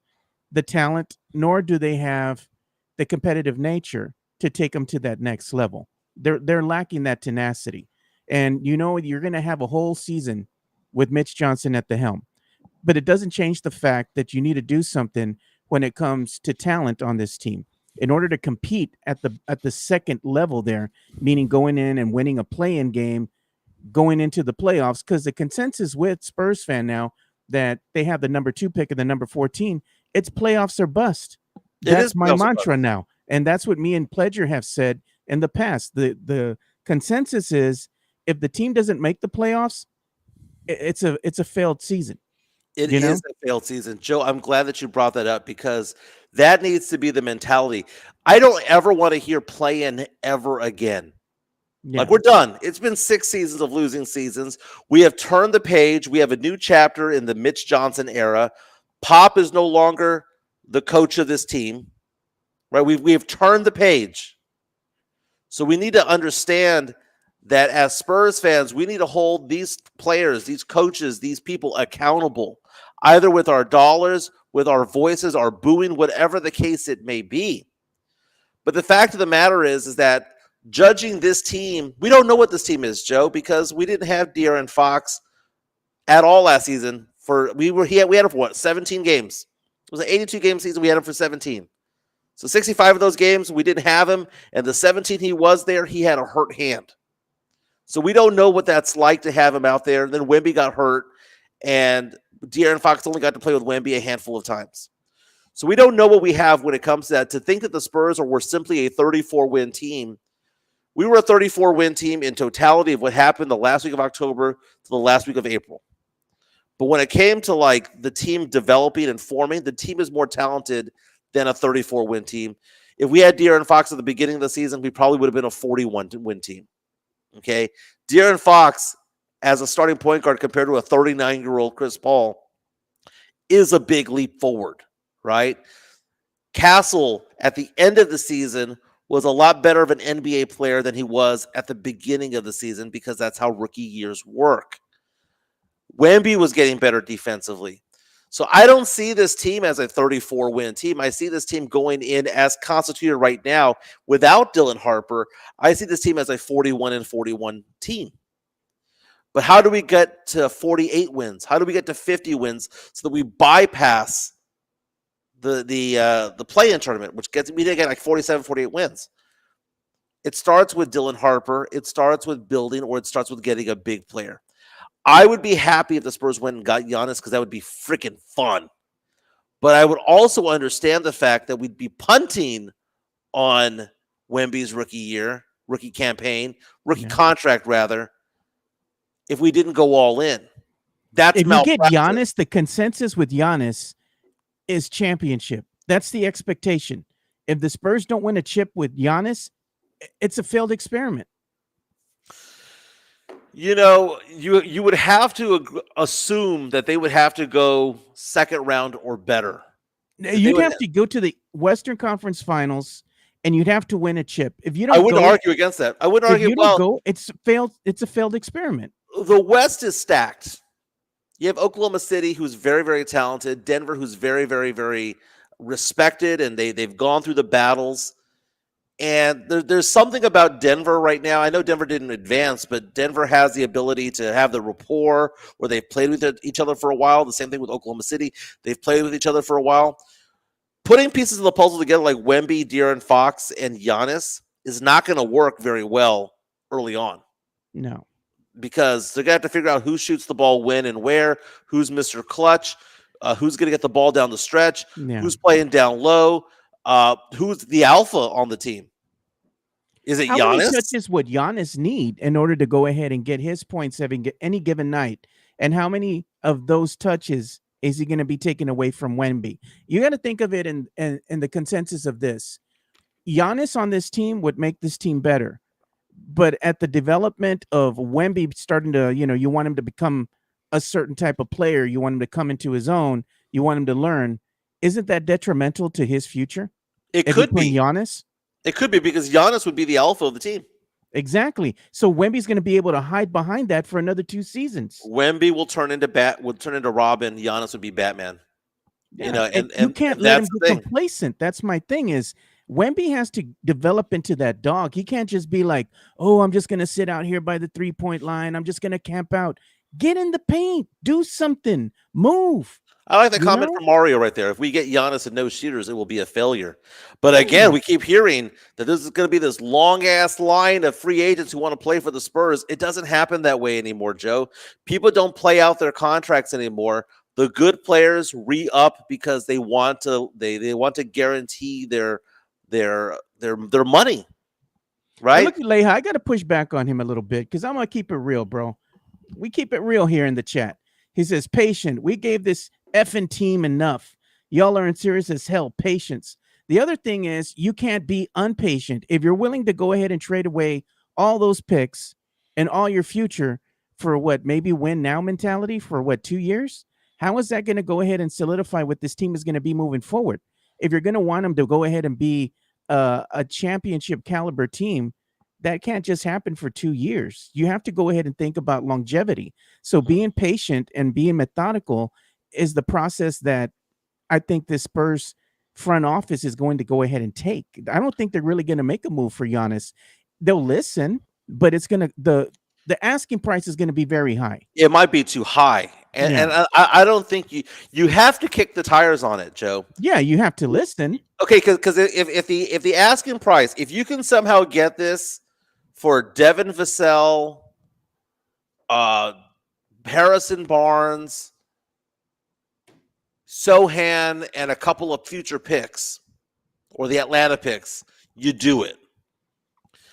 the talent, nor do they have the competitive nature to take them to that next level. They're lacking that tenacity. And you know you're going to have a whole season with Mitch Johnson at the helm. But it doesn't change the fact that you need to do something when it comes to talent on this team in order to compete at the second level there, meaning going in and winning a play-in game, going into the playoffs, because the consensus with Spurs fan now that they have the number 2 pick and the number 14, it's playoffs or bust. That's my mantra now. And that's what me and Pledger have said in the past. The consensus is if the team doesn't make the playoffs, it's a failed season. It is a failed season. Joe, I'm glad that you brought that up because that needs to be the mentality. I don't ever want to hear play-in ever again. Yeah. Like, we're done. It's been 6 seasons of losing seasons. We have turned the page. We have a new chapter in the Mitch Johnson era. Pop is no longer the coach of this team. Right? We've turned the page. So we need to understand that as Spurs fans, we need to hold these players, these coaches, these people accountable, either with our dollars, with our voices, our booing, whatever the case it may be. But the fact of the matter is that judging this team, we don't know what this team is, Joe, because we didn't have De'Aaron Fox at all last season. We had him for what, 17 games? It was an 82-game season. We had him for 17. So 65 of those games, we didn't have him. And the 17 he was there, he had a hurt hand. So we don't know what that's like to have him out there. And then Wemby got hurt, and De'Aaron Fox only got to play with Wemby a handful of times. So we don't know what we have when it comes to that. To think that the Spurs were simply a 34-win team, we were a 34-win team in totality of what happened the last week of October to the last week of April. But when it came to like the team developing and forming, the team is more talented than a 34-win team. If we had De'Aaron Fox at the beginning of the season, we probably would have been a 41-win team. Okay, De'Aaron Fox as a starting point guard compared to a 39-year-old Chris Paul is a big leap forward, right? Castle at the end of the season was a lot better of an NBA player than he was at the beginning of the season because that's how rookie years work. Wemby was getting better defensively. So I don't see this team as a 34-win team. I see this team going in as constituted right now without Dylan Harper. I see this team as a 41-41 team. But how do we get to 48 wins? How do we get to 50 wins so that we bypass the play-in tournament, which gets me to get like 47, 48 wins? It starts with Dylan Harper. It starts with building, or it starts with getting a big player. I would be happy if the Spurs went and got Giannis because that would be freaking fun. But I would also understand the fact that we'd be punting on Wemby's rookie contract rather, if we didn't go all in. That's if you get Giannis, the consensus with Giannis is championship. That's the expectation. If the Spurs don't win a chip with Giannis, it's a failed experiment. You know, you would have to assume that they would have to go second round or better. You'd have to go to the Western Conference Finals, and you'd have to win a chip. If you don't, I wouldn't argue against that. I wouldn't argue. It's failed. It's a failed experiment. The West is stacked. You have Oklahoma City, who's very, very talented. Denver, who's very, very, very respected, and they've gone through the battles. And there's something about Denver right now. I know Denver didn't advance, but Denver has the ability to have the rapport where they've played with each other for a while. The same thing with Oklahoma City. They've played with each other for a while. Putting pieces of the puzzle together like Wemby, De'Aaron Fox, and Giannis is not going to work very well early on. No. Because they're going to have to figure out who shoots the ball when and where, who's Mr. Clutch, who's going to get the ball down the stretch, who's playing down low. Who's the alpha on the team? Is it Giannis? How many touches would Giannis need in order to go ahead and get his points any given night? And how many of those touches is he going to be taken away from Wemby? You got to think of it in the consensus of this. Giannis on this team would make this team better. But at the development of Wemby starting to, you want him to become a certain type of player. You want him to come into his own. You want him to learn. Isn't that detrimental to his future? It could be Giannis. It could be because Giannis would be the alpha of the team. Exactly. So Wemby's going to be able to hide behind that for another 2 seasons. Wemby will turn into Robin. Giannis would be Batman. Yeah, and you can't let him get complacent. That's my thing is Wemby has to develop into that dog. He can't just be like, oh, I'm just going to sit out here by the 3-point line. I'm just going to camp out. Get in the paint. Do something. Move. I like that comment from Mario right there. If we get Giannis and no shooters, it will be a failure. But again, we keep hearing that this is going to be this long-ass line of free agents who want to play for the Spurs. It doesn't happen that way anymore, Joe. People don't play out their contracts anymore. The good players re-up because they want to guarantee their money. Right? Look at Leha. I got to push back on him a little bit because I'm going to keep it real, bro. We keep it real here in the chat. He says, patient. We gave this effing team enough. Y'all are in serious as hell. Patience. The other thing is you can't be impatient. If you're willing to go ahead and trade away all those picks and all your future for what, maybe win now mentality for what, 2 years? How is that going to go ahead and solidify what this team is going to be moving forward? If you're going to want them to go ahead and be a championship caliber team, that can't just happen for 2 years. You have to go ahead and think about longevity. So being patient and being methodical is the process that I think the Spurs front office is going to go ahead and take. I don't think they're really going to make a move for Giannis. They'll listen, but it's going to the asking price is going to be very high. It might be too high. And I don't think you have to kick the tires on it, Joe. Yeah, you have to listen. Okay, because if the asking price, if you can somehow get this for Devin Vassell, Harrison Barnes, Sohan, and a couple of future picks, or the Atlanta picks, you do it.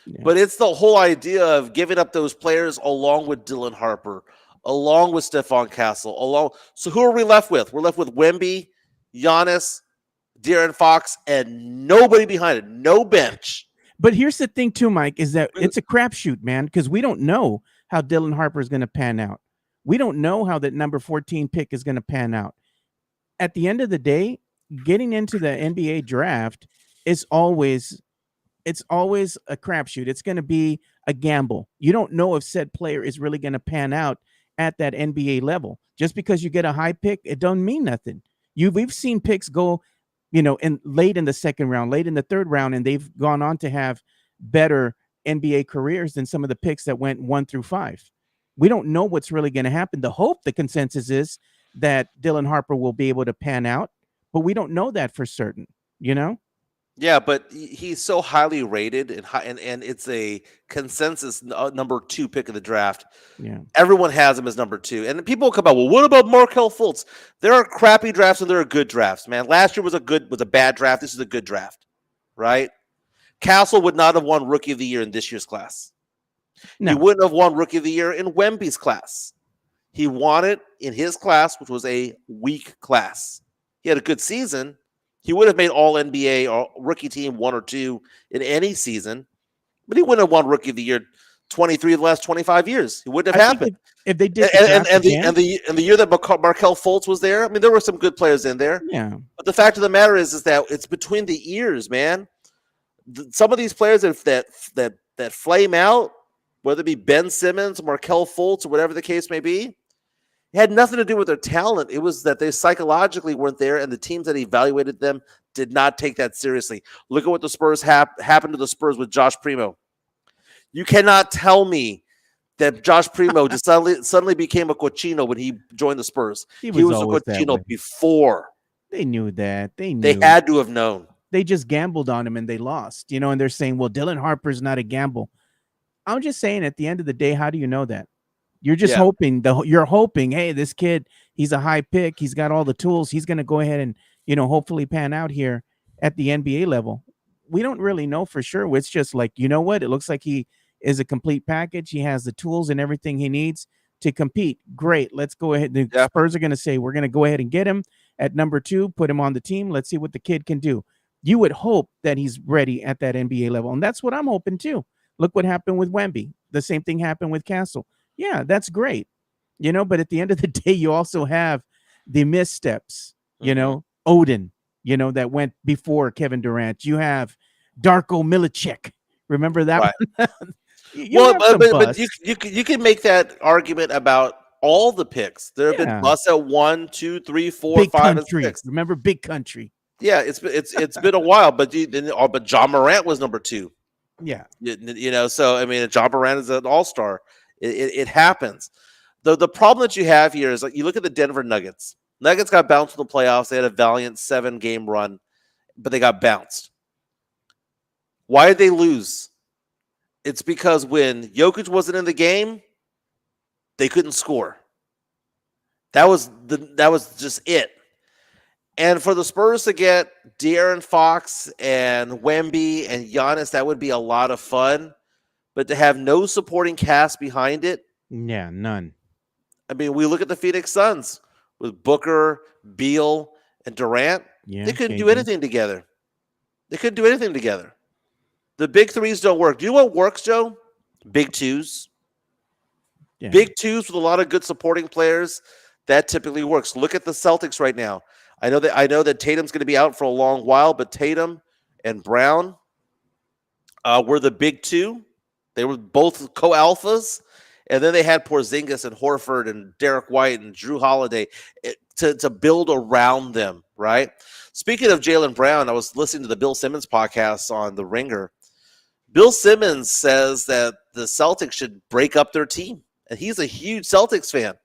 Yeah. But it's the whole idea of giving up those players along with Dylan Harper, along with Stephon Castle, So who are we left with? We're left with Wemby, Giannis, De'Aaron Fox, and nobody behind it. No bench. But here's the thing too, Mike, is that it's a crapshoot, man, because we don't know how Dylan Harper is going to pan out. We don't know how that number 14 pick is going to pan out. At the end of the day, getting into the NBA draft is always a crapshoot. It's going to be a gamble. You don't know if said player is really going to pan out at that NBA level. Just because you get a high pick, it don't mean nothing. We've seen picks go, in late in the second round, late in the third round, and they've gone on to have better NBA careers than some of the picks that went 1 through 5. We don't know what's really going to happen. The consensus is that Dylan Harper will be able to pan out, but we don't know that for certain, Yeah, but he's so highly rated and it's a consensus number 2 pick of the draft. Yeah. Everyone has him as number 2. And people come out, well, what about Markelle Fultz? There are crappy drafts and there are good drafts, man. Last year was a bad draft. This is a good draft, right? Castle would not have won Rookie of the Year in this year's class. No. He wouldn't have won Rookie of the Year in Wemby's class. He won it in his class, which was a weak class. He had a good season. He would have made all NBA or rookie team 1 or 2 in any season, but he wouldn't have won Rookie of the Year 23 of the last 25 years. It wouldn't have happened. If they did, the year that Markelle Fultz was there, I mean, there were some good players in there. Yeah. But the fact of the matter is that it's between the ears, man. Some of these players that flame out, whether it be Ben Simmons, Markelle Fultz, or whatever the case may be, it had nothing to do with their talent. It was that they psychologically weren't there, and the teams that evaluated them did not take that seriously. Look at what the Spurs happened to the Spurs with Josh Primo. You cannot tell me that Josh Primo just suddenly became a cochino when he joined the Spurs. He was a cochino before. They knew that. They had to have known. They just gambled on him and they lost, and they're saying, well, Dylan Harper's not a gamble. I'm just saying, at the end of the day, how do you know that? You're just hoping, hey, this kid, he's a high pick. He's got all the tools. He's going to go ahead and, hopefully pan out here at the NBA level. We don't really know for sure. It's just like, you know what? It looks like he is a complete package. He has the tools and everything he needs to compete. Great. Let's go ahead. The Spurs are going to say, we're going to go ahead and get him at number 2, put him on the team. Let's see what the kid can do. You would hope that he's ready at that NBA level. And that's what I'm hoping too. Look what happened with Wemby. The same thing happened with Castle. Yeah, that's great. But at the end of the day, you also have the missteps, Odin, that went before Kevin Durant. You have Darko Milicic. Remember that one? But you can make that argument about all the picks. There have been busts at 1, 2, 3, 4, Big 5, country. and 6. Remember Big Country? Yeah, it's been a while, but John Morant was number 2. Yeah, so I mean, John Morant is an all-star. It happens. The problem that you have here is, like, you look at the Denver Nuggets. Nuggets got bounced in the playoffs. They had a valiant 7-game run, but they got bounced. Why did they lose? It's because when Jokic wasn't in the game, they couldn't score. That was just it. And for the Spurs to get De'Aaron Fox and Wemby and Giannis, that would be a lot of fun. But to have no supporting cast behind it, yeah, none. I mean, we look at the Phoenix Suns with Booker, Beal, and Durant. Yeah, they couldn't do anything together. The big threes don't work. Do you know what works, Joe? Big twos. Yeah. Big twos with a lot of good supporting players. That typically works. Look at the Celtics right now. I know that Tatum's going to be out for a long while, but Tatum and Brown were the big 2. They were both co-alphas, and then they had Porzingis and Horford and Derek White and Drew Holiday to build around them, right? Speaking of Jaylen Brown, I was listening to the Bill Simmons podcast on The Ringer. Bill Simmons says that the Celtics should break up their team, and he's a huge Celtics fan.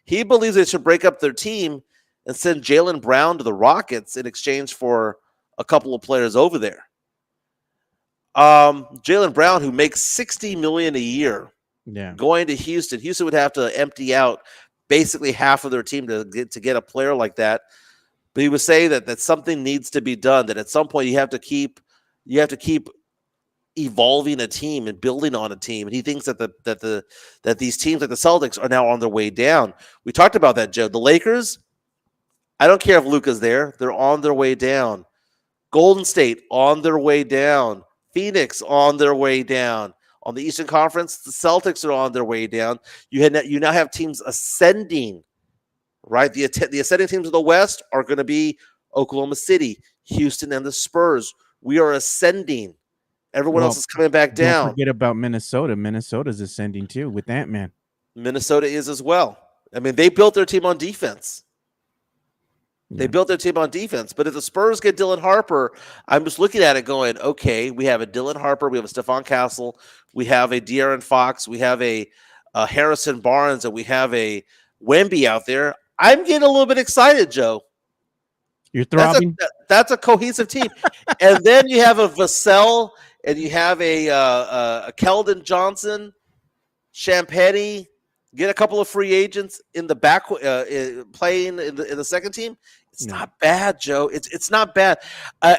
He believes they should break up their team and send Jaylen Brown to the Rockets in exchange for a couple of players over there. Jaylen Brown, who makes $60 million a year, going to Houston. Houston would have to empty out basically half of their team to get a player like that. But he was saying that something needs to be done. That at some point you have to keep evolving a team and building on a team. And he thinks that these teams like the Celtics are now on their way down. We talked about that, Joe. The Lakers, I don't care if Luka's there. They're on their way down. Golden State on their way down. Phoenix on their way down. On the Eastern Conference, the Celtics are on their way down. You now have teams ascending, right? The ascending teams of the West are going to be Oklahoma City, Houston, and the Spurs. We are ascending. Everyone else is coming back down. Don't forget about Minnesota. Minnesota's ascending too with Ant-Man. Minnesota is as well. I mean, they built their team on defense. They built their team on defense. But if the Spurs get Dylan Harper, I'm just looking at it going, okay, we have a Dylan Harper, we have a Stephon Castle, we have a De'Aaron Fox, we have a Harrison Barnes, and we have a Wemby out there. I'm getting a little bit excited, Joe. You're throbbing? That's a cohesive team. And then you have a Vassell, and you have a Keldon Johnson, Champagny, get a couple of free agents in the back playing in the second team. It's not bad, Joe. It's not bad.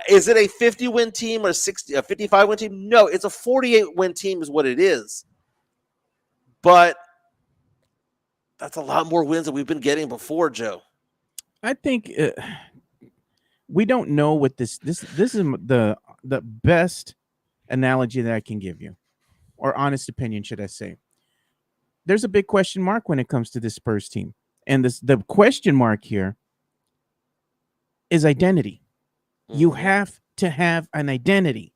Is it a 50-win team or a 55-win team? No, it's a 48-win team is what it is. But that's a lot more wins than we've been getting before, Joe. I think we don't know what this is the best analogy that I can give you, or honest opinion, should I say. There's a big question mark when it comes to this Spurs team. And the question mark here is identity. You have to have an identity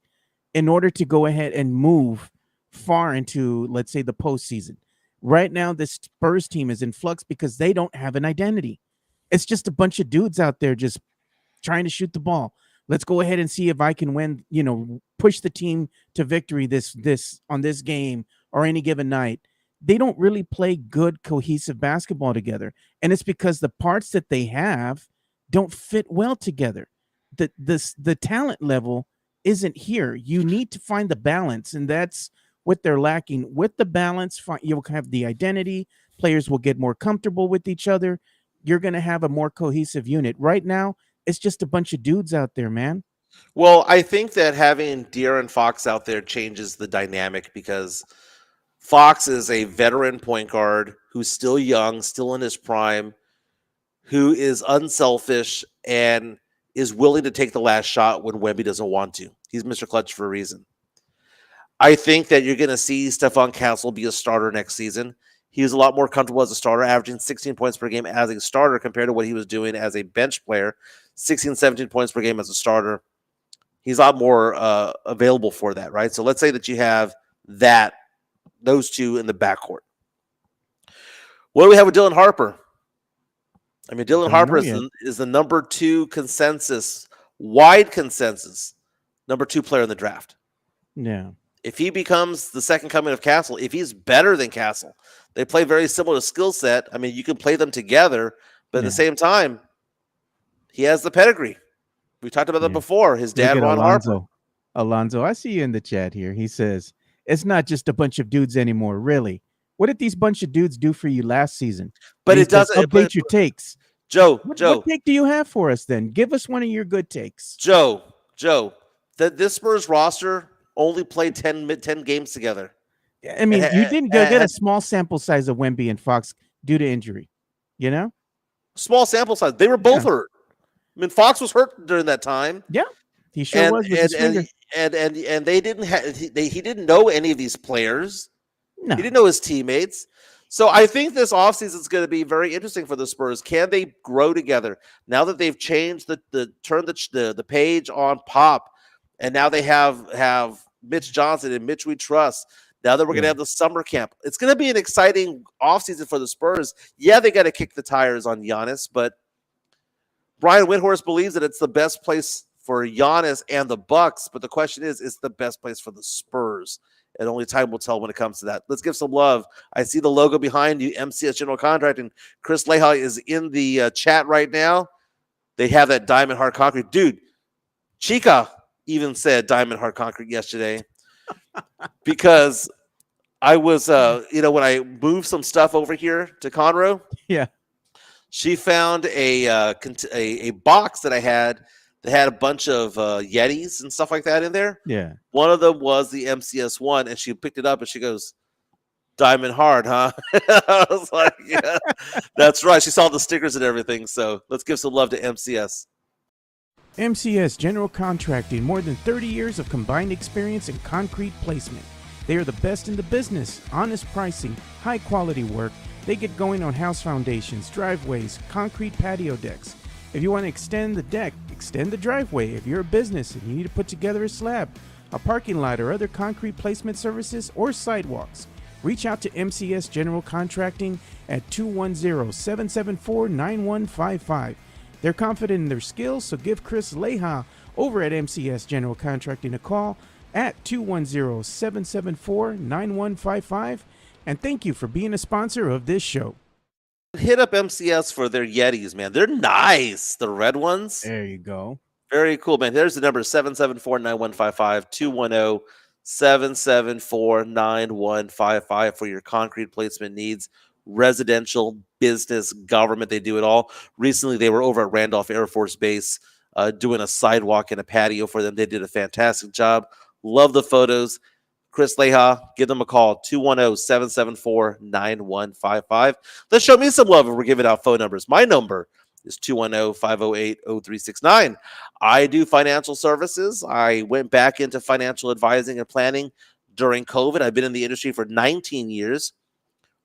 in order to go ahead and move far into, let's say, the postseason. Right now, this Spurs team is in flux because they don't have an identity. It's just a bunch of dudes out there just trying to shoot the ball. Let's go ahead and see if I can win, push the team to victory on this game or any given night. They don't really play good, cohesive basketball together. And it's because the parts that they have don't fit well together. The talent level isn't here. You need to find the balance, and that's what they're lacking. With the balance, you'll have the identity. Players will get more comfortable with each other. You're going to have a more cohesive unit. Right now, it's just a bunch of dudes out there, man. Well, I think that having De'Aaron Fox out there changes the dynamic because Fox is a veteran point guard who's still young, still in his prime, who is unselfish and is willing to take the last shot when Wemby doesn't want to. He's Mr. Clutch for a reason. I think that you're going to see Stephon Castle be a starter next season. He was a lot more comfortable as a starter, averaging 16 points per game as a starter compared to what he was doing as a bench player, 16, 17 points per game as a starter. He's a lot more available for that, right? So let's say that you have those two in the backcourt. What do we have with Dylan Harper? I mean, Dylan Harper is the number 2 wide consensus, number 2 player in the draft. Yeah. If he becomes the second coming of Castle, if he's better than Castle, they play very similar skill set. I mean, you can play them together, but at the same time, he has the pedigree. We talked about that before. His dad, Ron Harper. Alonzo, I see you in the chat here. He says, it's not just a bunch of dudes anymore, really. What did these bunch of dudes do for you last season? But it doesn't update your takes. Joe, what take do you have for us then? Give us one of your good takes. Joe, this Spurs roster only played 10 games together. I mean, you didn't get a small sample size of Wemby and Fox due to injury, Small sample size. They were both hurt. I mean, Fox was hurt during that time. Yeah, he sure was. With his finger. And they didn't he didn't know any of these players. No. He didn't know his teammates. So I think this offseason is going to be very interesting for the Spurs. Can they grow together now that they've changed turned the page on Pop, and now they have Mitch Johnson and Mitch we trust. Now that we're going to have the summer camp, it's going to be an exciting offseason for the Spurs. Yeah, they got to kick the tires on Giannis, but Brian Windhorst believes that it's the best place for Giannis and the Bucks. But the question is the best place for the Spurs? And only time will tell when it comes to that. Let's give some love. I see the logo behind you, MCS General Contracting. Chris Leha is in the chat right now. They have that diamond hard concrete. Dude, Chica even said Diamond Hard Concrete yesterday because I was, when I moved some stuff over here to Conroe, Yeah. she found a box that I had that had a bunch of Yetis and stuff like that in there. Yeah. One of them was the MCS one, and she picked it up and she goes, Diamond Hard, huh? I was like, yeah, that's right. She saw the stickers and everything. So let's give some love to MCS. MCS General Contracting, more than 30 years of combined experience in concrete placement. They are the best in the business, honest pricing, high quality work. They get going on house foundations, driveways, concrete patio decks. If you want to extend the deck, extend the driveway. If you're a business and you need to put together a slab, a parking lot, or other concrete placement services or sidewalks, reach out to MCS General Contracting at 210-774-9155. They're confident in their skills, so give Chris Leha over at MCS General Contracting a call at 210-774-9155. And thank you for being a sponsor of this show. Hit up MCS for their Yetis, man. They're nice. The red ones. There you go. Very cool, man. There's the number 774-9155, 210-774-9155 for your concrete placement needs. Residential, business, government, they do it all. Recently, they were over at Randolph Air Force Base doing a sidewalk and a patio for them. They did a fantastic job. Love the photos. Chris Leha, give them a call, 210-774-9155. Let's show me some love if we're giving out phone numbers. My number is 210-508-0369. I do financial services. I went back into financial advising and planning during COVID. I've been in the industry for 19 years.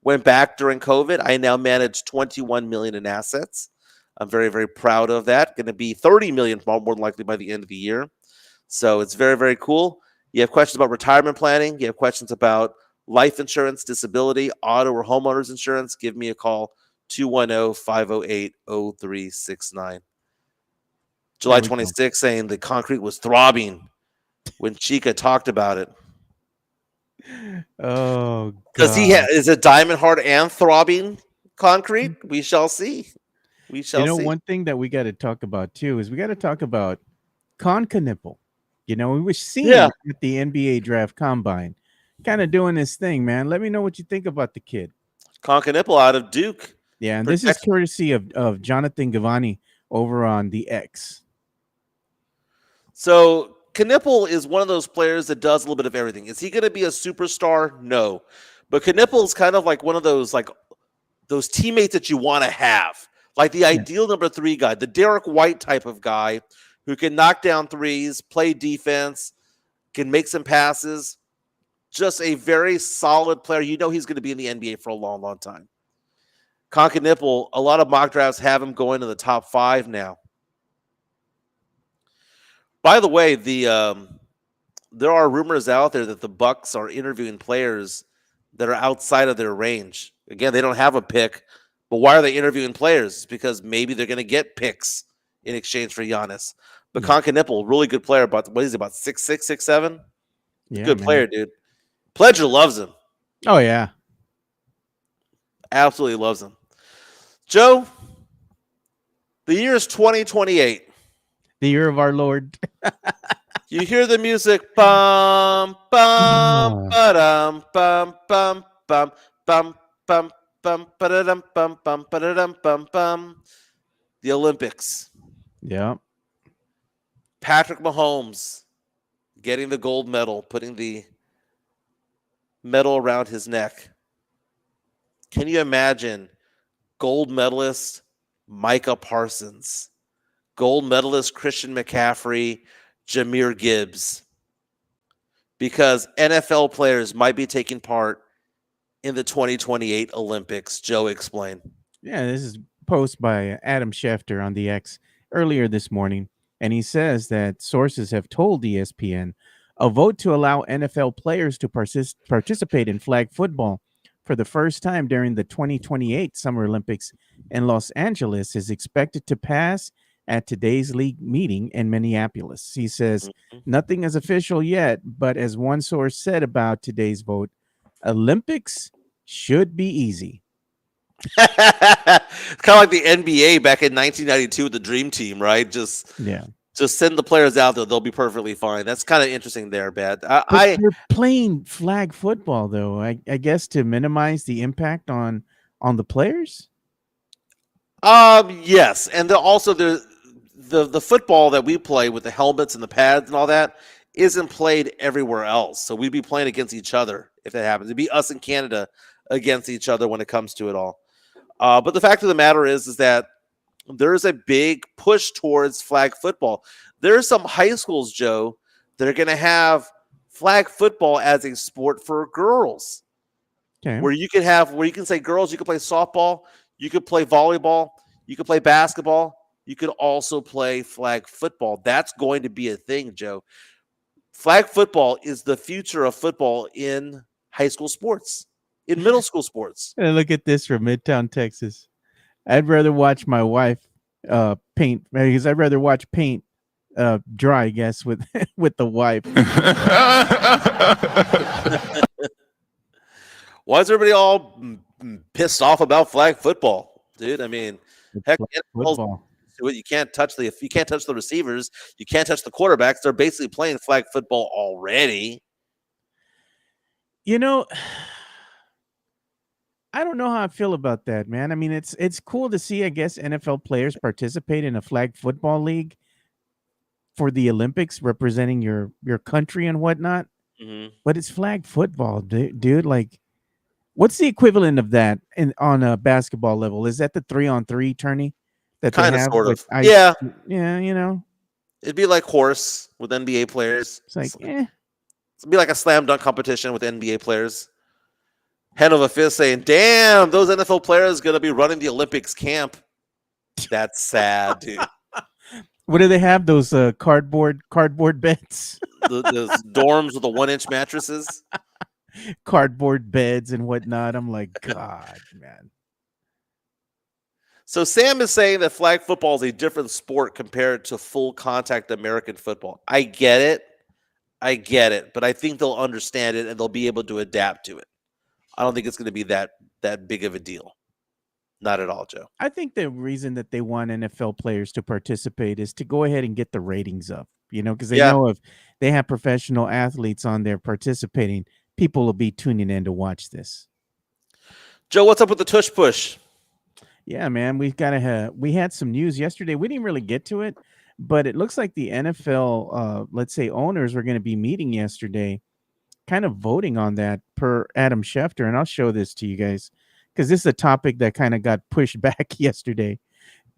Went back during COVID. I now manage $21 million in assets. I'm very, very proud of that. Going to be $30 million more than likely by the end of the year. So it's very, very cool. You have questions about retirement planning. You have questions about life insurance, disability, auto or homeowners insurance. Give me a call, 210-508-0369. July 26th saying the concrete was throbbing when Chica talked about it. Oh, because is it diamond hard and throbbing concrete? We shall see. We shall see. One thing that we got to talk about too is we got to talk about Nipple. We were seeing at the NBA draft combine, kind of doing this thing, man. Let me know what you think about the kid. Nipple out of Duke. Yeah, and this is courtesy of Jonathan Gavani over on the X. So Knipple is one of those players that does a little bit of everything. Is he going to be a superstar? No. But Knipple is kind of like one of those those teammates that you want to have. Like the ideal number 3 guy, the Derek White type of guy who can knock down threes, play defense, can make some passes. Just a very solid player. He's going to be in the NBA for a long, long time. Nipple, a lot of mock drafts have him going to the top 5 now. By the way, there are rumors out there that the Bucks are interviewing players that are outside of their range. Again, they don't have a pick, but why are they interviewing players? It's because maybe they're going to get picks in exchange for Giannis. But Nipple, really good player. About 6'6", 6'7"? Yeah, good player, dude. Pledger loves him. Oh, yeah. Absolutely loves him. Joe, the year is 2028. The year of our Lord. You hear the music, bum bum ba-dum bum bum bum bum bum bum ba-da-dum bum bum ba-da-dum bum bum. The Olympics. Yeah. Patrick Mahomes getting the gold medal, putting the medal around his neck. Can you imagine gold medalist Micah Parsons? Gold medalist Christian McCaffrey, Jahmyr Gibbs, because NFL players might be taking part in the 2028 Olympics. Joe, explain. Yeah, this is a post by Adam Schefter on the X earlier this morning, and he says that sources have told ESPN a vote to allow NFL players to participate in flag football for the first time during the 2028 Summer Olympics in Los Angeles is expected to pass at today's league meeting in Minneapolis. He says nothing is official yet, but as one source said about today's vote, Olympics should be easy. Kind of like the NBA back in 1992 with the Dream Team, right? Just Just send the players out there; they'll be perfectly fine. That's kind of interesting there, Bad. But they're playing flag football, though. I guess to minimize the impact on the players. Yes, and also the football that we play with the helmets and the pads and all that isn't played everywhere else. So we'd be playing against each other if that happens. It'd be us in Canada against each other when it comes to it all. But the fact of the matter is that there's a big push towards flag football. There are some high schools, Joe, that are going to have flag football as a sport for girls. Okay. Where you can say, girls, you can play softball, you could play volleyball, you could play basketball, you could also play flag football. That's going to be a thing, Joe. Flag football is the future of football in high school sports, in middle school sports. And look at this from Midtown, Texas. I'd rather watch my wife paint, because I'd rather watch paint dry, I guess, with with the wife. Why is everybody all pissed off about flag football, dude? I mean, heck, football. You can't touch the receivers, you can't touch the quarterbacks. They're basically playing flag football already. You know, I don't know how I feel about that, man. I mean, it's cool to see, I guess, NFL players participate in a flag football league for the Olympics, representing your country and whatnot. Mm-hmm. But it's flag football, dude. Like, what's the equivalent of that on a basketball level? Is that the 3-on-3 tourney that Kind they of, have? sort of. Yeah, you know, it'd be like horse with NBA players. it's like, It'd be like a slam dunk competition with NBA players. Head of a fist saying, "Damn, those NFL players going to be running the Olympics camp." That's sad, dude. What do they have? Those cardboard beds, Those dorms with the 1-inch mattresses, cardboard beds and whatnot. I'm like, God, man. So Sam is saying that flag football is a different sport compared to full contact American football. I get it, but I think they'll understand it and they'll be able to adapt to it. I don't think it's going to be that big of a deal. Not at all, Joe. I think the reason that they want NFL players to participate is to go ahead and get the ratings up, because they know if they have professional athletes on there participating, people will be tuning in to watch this. Joe, what's up with the tush push? Yeah, man, we had some news yesterday. We didn't really get to it, but it looks like the NFL, let's say owners were going to be meeting yesterday, kind of voting on that per Adam Schefter. And I'll show this to you guys, because this is a topic that kind of got pushed back yesterday,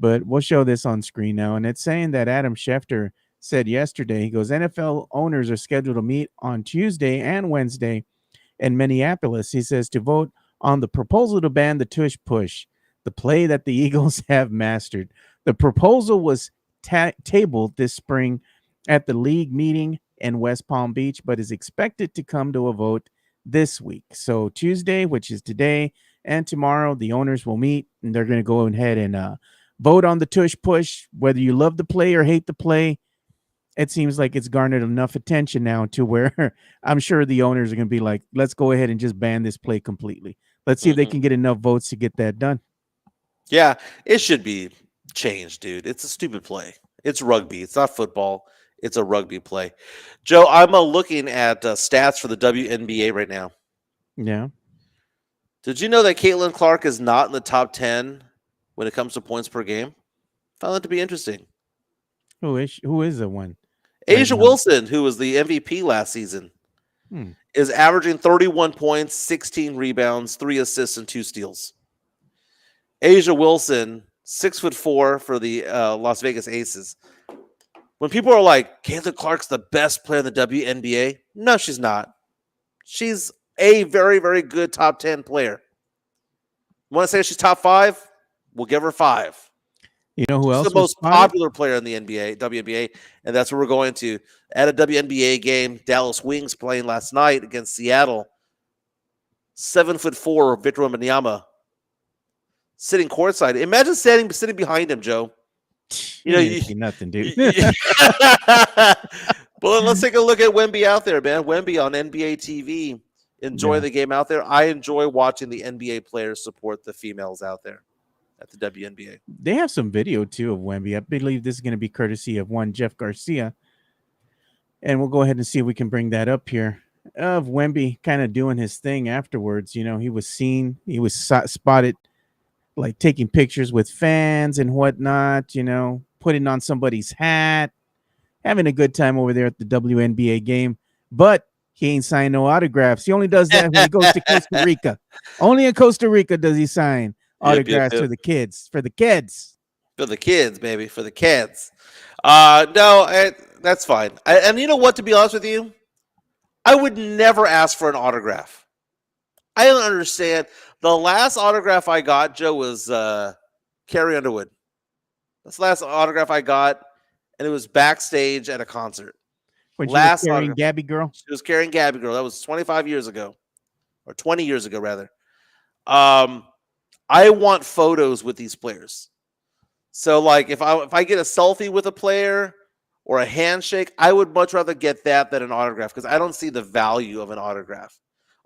but we'll show this on screen now. And it's saying that Adam Schefter said yesterday, he goes, NFL owners are scheduled to meet on Tuesday and Wednesday in Minneapolis. He says to vote on the proposal to ban the tush push, the play that the Eagles have mastered. The proposal was tabled this spring at the league meeting in West Palm Beach, but is expected to come to a vote this week. So Tuesday, which is today, and tomorrow, the owners will meet, and they're going to go ahead and vote on the tush push. Whether you love the play or hate the play, it seems like it's garnered enough attention now to where I'm sure the owners are going to be like, let's go ahead and just ban this play completely. Let's see if they can get enough votes to get that done. Yeah, it should be changed, dude. It's a stupid play. It's rugby. It's not football. It's a rugby play. Joe, I'm looking at stats for the WNBA right now. Yeah. Did you know that Caitlin Clark is not in the top 10 when it comes to points per game? Found that to be interesting. Who is the one? Asia Wilson, who was the MVP last season, is averaging 31 points, 16 rebounds, 3 assists, and 2 steals. Asia Wilson, 6'4" for the Las Vegas Aces. When people are like, Caitlin Clark's the best player in the WNBA, no, she's not. She's a very, very good top 10 player. Want to say she's top 5? We'll give her 5. You know who else? She's the most popular player in the WNBA, and that's where we're going to. At a WNBA game, Dallas Wings playing last night against Seattle. 7'4" Victor Wembanyama sitting courtside. Imagine sitting behind him, Joe. You nothing, dude. Well, let's take a look at Wemby out there, man. Wemby on NBA TV. Enjoy the game out there. I enjoy watching the NBA players support the females out there. at the WNBA. They have some video too of Wemby. I believe this is going to be courtesy of one Jeff Garcia. And we'll go ahead and see if we can bring that up here of Wemby kind of doing his thing afterwards. You know, he was seen, he was spotted like taking pictures with fans and whatnot, you know, putting on somebody's hat, having a good time over there at the WNBA game. But he ain't signed no autographs. He only does that when he goes to Costa Rica. Only in Costa Rica does he sign autographs for the kids. For the kids. For the kids, baby. For the kids. No, that's fine. And you know what, to be honest with you? I would never ask for an autograph. I don't understand. The last autograph I got, Joe, was Carrie Underwood. That's the last autograph I got, and it was backstage at a concert. When she was carrying Gabby Girl? She was carrying Gabby Girl. That was 25 years ago. Or 20 years ago, rather. I want photos with these players. So, like, if I get a selfie with a player or a handshake, I would much rather get that than an autograph because I don't see the value of an autograph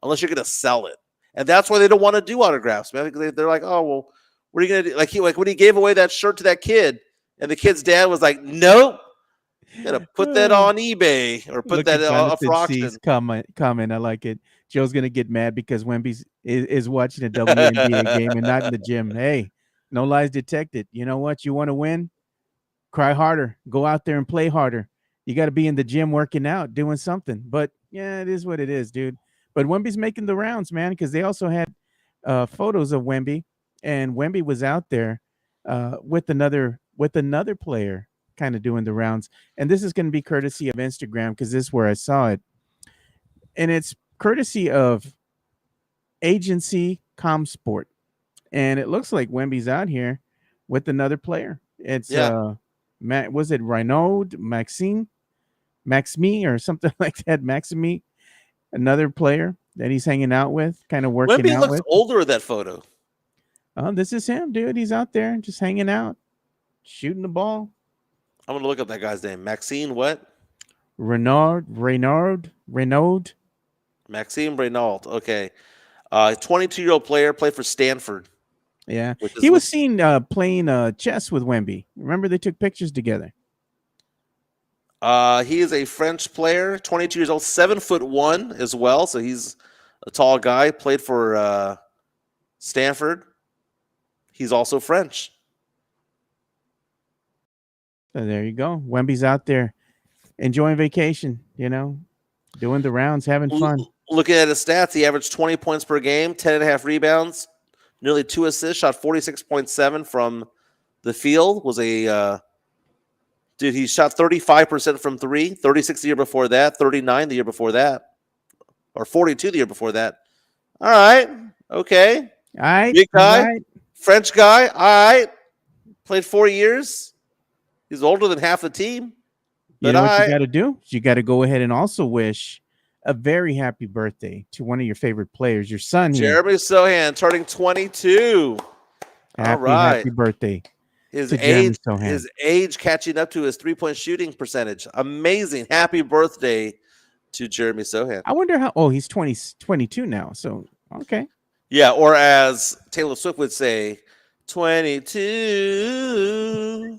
unless you're going to sell it. And that's why they don't want to do autographs, man. Because they're like, oh, well, what are you going to do? Like when he gave away that shirt to that kid, and the kid's dad was like, nope, you got to put that on eBay or put that up for auction. Comment, I like it. Joe's going to get mad because Wemby is watching a WNBA game and not in the gym. Hey, no lies detected. You know what? You want to win? Cry harder. Go out there and play harder. You got to be in the gym working out, doing something. But, yeah, it is what it is, dude. But Wemby's making the rounds, man, because they also had photos of Wemby, and Wemby was out there with another player kind of doing the rounds. And this is going to be courtesy of Instagram because this is where I saw it. And it's courtesy of Agency ComSport. And it looks like Wemby's out here with another player. It's was it Renaud, Maxime, or something like that? Maxime, another player that he's hanging out with, kind of working Wemby out looks with. older in that photo. Oh, this is him, dude. He's out there just hanging out, shooting the ball. I'm going to look up that guy's name. Maxime what? Renaud. Maxime Renaud. Okay. 22-year-old player, played for Stanford. Yeah. He was seen playing chess with Wemby. Remember they took pictures together. He is a French player, 22 years old, 7'1" as well. So he's a tall guy, played for Stanford. He's also French. So there you go. Wemby's out there enjoying vacation, you know, doing the rounds, having fun. Looking at his stats, he averaged 20 points per game, 10.5 rebounds, nearly 2 assists, shot 46.7 from the field. He shot 35% from three, 36 the year before that, 39 the year before that, or 42 the year before that. All right. Okay. All right. Big guy. Right. French guy. All right. Played 4 years. He's older than half the team. You know what you got to do? You got to go ahead and also wish a very happy birthday to one of your favorite players, your son here. Jeremy Sohan, turning 22. All right. Happy birthday. His age catching up to his three-point shooting percentage. Amazing. Happy birthday to Jeremy Sohan. I wonder how he's 22 now. So okay. Yeah, or as Taylor Swift would say, 22.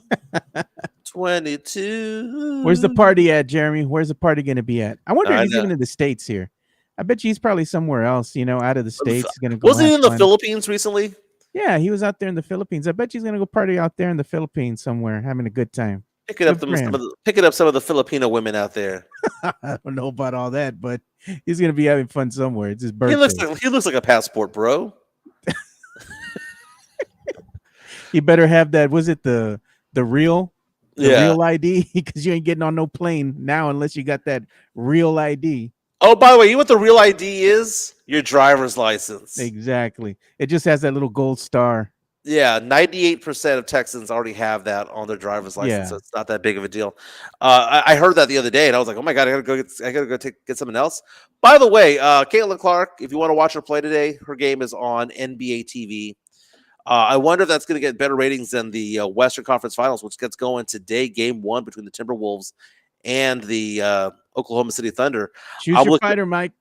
22. Where's the party at, Jeremy? Where's the party going to be at? I wonder if he's even in the States here. I bet you he's probably somewhere else, you know, out of the States. Going to go. Was he in the Philippines recently? Yeah, he was out there in the Philippines. I bet he's going to go party out there in the Philippines somewhere, having a good time. Picking up some of the Filipino women out there. I don't know about all that, but he's going to be having fun somewhere. It's his birthday. He looks like a passport, bro. You better have that. Was it the real ID? Because you ain't getting on no plane now unless you got that real ID. Oh, by the way, you know what the real ID is? Your driver's license. Exactly. It just has that little gold star. Yeah, 98% of Texans already have that on their driver's license, so it's not that big of a deal. I heard that the other day, and I was like, "Oh my god, I gotta go get something else." By the way, Caitlin Clark, if you want to watch her play today, her game is on NBA TV. I wonder if that's going to get better ratings than the Western Conference Finals, which gets going today, Game 1 between the Timberwolves and the Oklahoma City Thunder. Choose your fighter, Mike.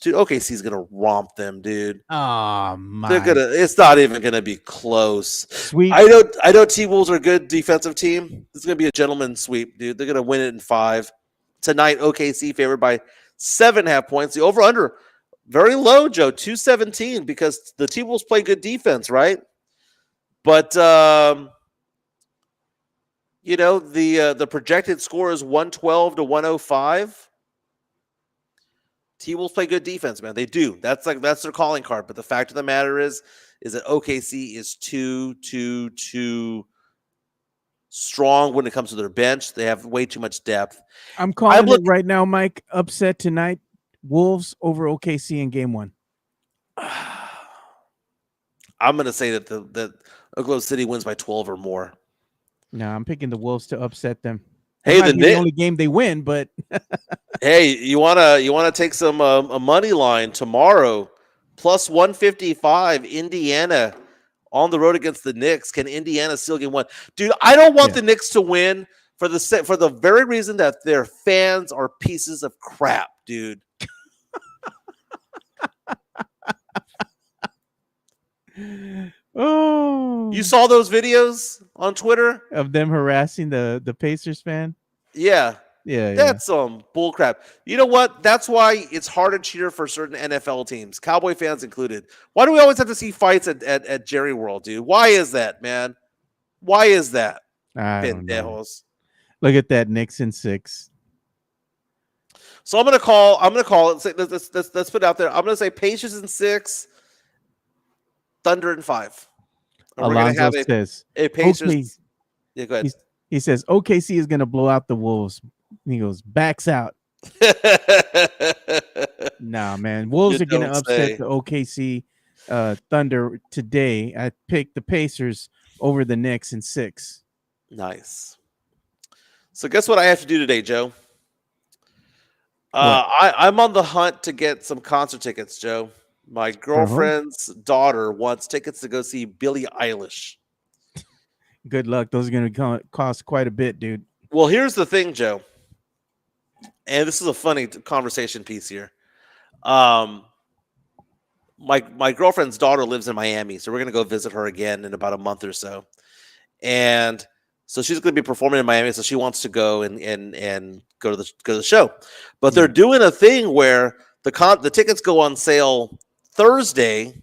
Dude, OKC's gonna romp them, dude. Oh my! It's not even gonna be close. Sweep. I know T-Wolves are a good defensive team. This is gonna be a gentleman's sweep, dude. They're gonna win it in 5 tonight. OKC favored by 7.5 points. The over/under very low, Joe, 217, because the T-Wolves play good defense, right? But you know, the projected score is 112 to 105. T-Wolves play good defense, man. They do. That's their calling card. But the fact of the matter is that OKC is too strong when it comes to their bench. They have way too much depth. I'm calling it right now, Mike. Upset tonight. Wolves over OKC in game 1. I'm going to say that that Oklahoma City wins by 12 or more. No, I'm picking the Wolves to upset them. Hey, the only game they win, but hey, you wanna take some a money line tomorrow, plus 155. Indiana on the road against the Knicks. Can Indiana still get one? Dude, I don't want the Knicks to win for the very reason that their fans are pieces of crap, dude. Oh, you saw those videos on Twitter of them harassing the Pacers fan? Yeah. Yeah. That's some bull crap. You know what? That's why it's hard to cheer for certain NFL teams, Cowboy fans included. Why do we always have to see fights at Jerry World, dude? Why is that, man? Why is that? I don't know. Look at that, Knicks in 6. So I'm gonna call it. Let's put it out there. I'm gonna say Pacers in 6, Thunder in 5. And Alonzo we're gonna have says a Pacers. Okay. Yeah, go ahead. He says OKC is gonna blow out the Wolves. He goes, backs out. Nah, man. Wolves are gonna upset the OKC Thunder today. I picked the Pacers over the Knicks in 6. Nice. So guess what I have to do today, Joe? I'm on the hunt to get some concert tickets, Joe. My girlfriend's daughter wants tickets to go see Billie Eilish. Good luck. Those are going to cost quite a bit, dude. Well, here's the thing, Joe. And this is a funny conversation piece here. My girlfriend's daughter lives in Miami, so we're going to go visit her again in about a month or so. And so she's going to be performing in Miami, so she wants to go and go to the show. But they're doing a thing where the tickets go on sale Thursday,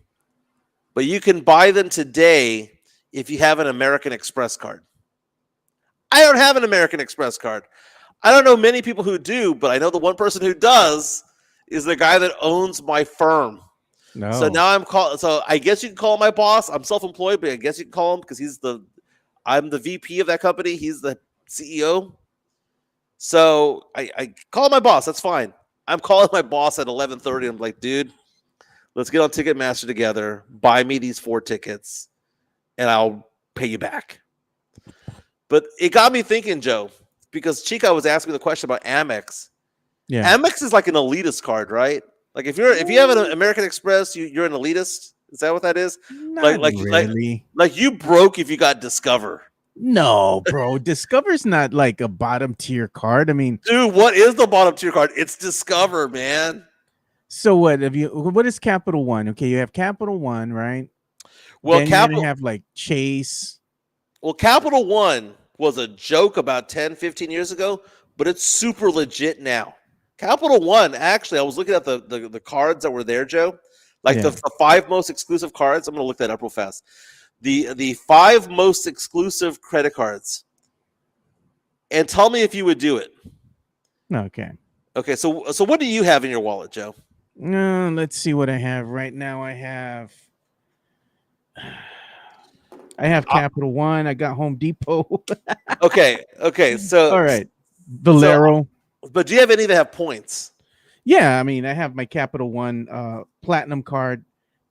but you can buy them today if you have an American Express card. I don't have an American Express card. I don't know many people who do, but I know the one person who does is the guy that owns my firm. No. So now so I guess you can call my boss. I'm self-employed, but I guess you can call him because I'm the VP of that company. He's the CEO. So I call my boss. That's fine. I'm calling my boss at 11:30. I'm like, dude, let's get on Ticketmaster together. Buy me these 4 tickets, and I'll pay you back. But it got me thinking, Joe, because Chica was asking me the question about Amex. Yeah, Amex is like an elitist card, right? Like if you have an American Express, you're an elitist. Is that what that is? Not really. Like you broke if you got Discover. No, bro. Discover's not like a bottom tier card. I mean, dude, what is the bottom tier card? It's Discover, man. So what is Capital One? Okay, you have Capital One, right? Well, then you have like Chase. Well, Capital One was a joke about 10, 15 years ago, but it's super legit now. Capital One, actually, I was looking at the cards that were there, Joe. Like the 5 most exclusive cards. I'm going to look that up real fast. The 5 most exclusive credit cards. And tell me if you would do it. Okay. Okay, so what do you have in your wallet, Joe? Let's see what I have right now. I have Capital One. I got Home Depot. Okay. So all right, Valero. But do you have any that have points? Yeah, I mean, I have my Capital One Platinum card,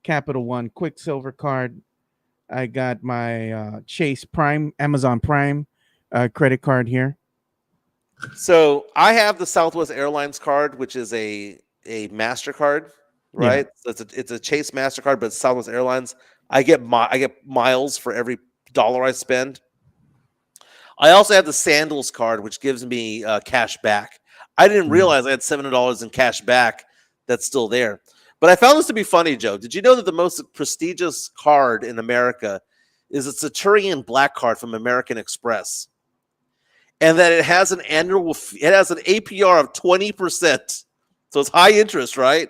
Capital One Quicksilver card. I got my Chase Prime, Amazon Prime credit card here. So I have the Southwest Airlines card, which is a MasterCard, right? Yeah. So it's a Chase MasterCard, but it's Southwest Airlines. I get miles for every dollar I spend. I also have the Sandals card, which gives me cash back. I didn't realize I had $700 in cash back that's still there. But I found this to be funny, Joe. Did you know that the most prestigious card in America is a Centurion Black card from American Express, and that it has an APR of 20%, so it's high interest, right?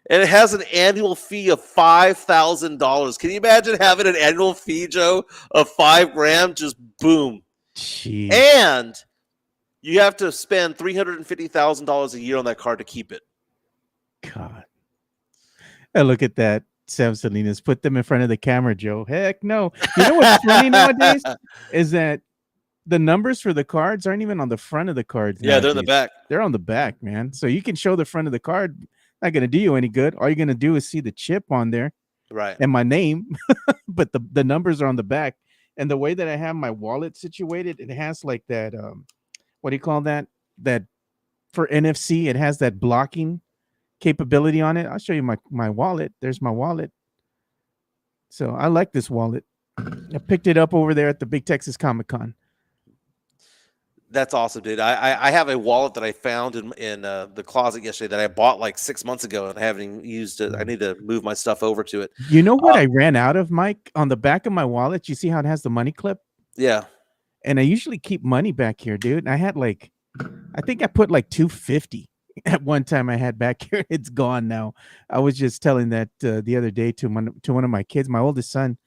And it has an annual fee of $5,000. Can you imagine having an annual fee, Joe, of $5,000? Just boom. Jeez. And you have to spend $350,000 a year on that card to keep it. God. And look at that. Sam Salinas, put them in front of the camera, Joe. Heck no. You know what's funny nowadays is that the numbers for the cards aren't even on the front of the cards. Yeah, they're in the back. They're on the back, man. So you can show the front of the card. Not going to do you any good. All you're going to do is see the chip on there, right? And my name, but the numbers are on the back. And the way that I have my wallet situated, it has like that. What do you call that? That for NFC, it has that blocking capability on it. I'll show you my wallet. There's my wallet. So I like this wallet. I picked it up over there at the Big Texas Comic-Con. That's awesome, dude. I have a wallet that I found in the closet yesterday that I bought like 6 months ago, and I haven't even used it. I need to move my stuff over to it. You know what I ran out of, Mike? On the back of my wallet, you see how it has the money clip? Yeah. And I usually keep money back here, dude. And I had I think I put like $250 at one time I had back here. It's gone now. I was just telling that the other day to one of my kids, my oldest son,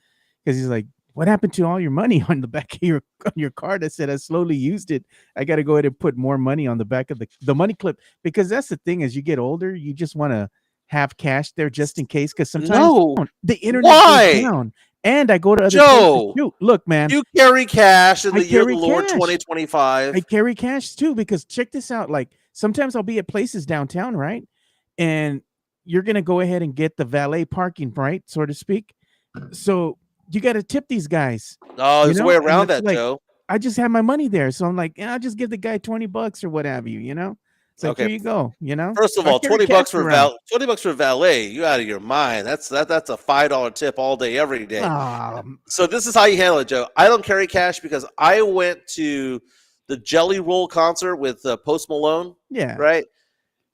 because he's like, what happened to all your money on the back of your card? I said, I slowly used it. I got to go ahead and put more money on the back of the money clip, because that's the thing. As you get older, you just want to have cash there just in case, because sometimes the internet goes down. And I go to other Joe, places too. Look, man, you carry cash in the year of the Lord 2025. I carry cash too, because check this out. Like sometimes I'll be at places downtown, right? And you're going to go ahead and get the valet parking, right? So to speak. So you got to tip these guys. Oh, there's a way around that, like, Joe. I just have my money there. So I'm like, yeah, I'll just give the guy $20 or what have you, It's like, here you go, First of all, $20 for valet. You out of your mind. That's a $5 tip all day, every day. So this is how you handle it, Joe. I don't carry cash because I went to the Jelly Roll concert with Post Malone. Yeah. Right?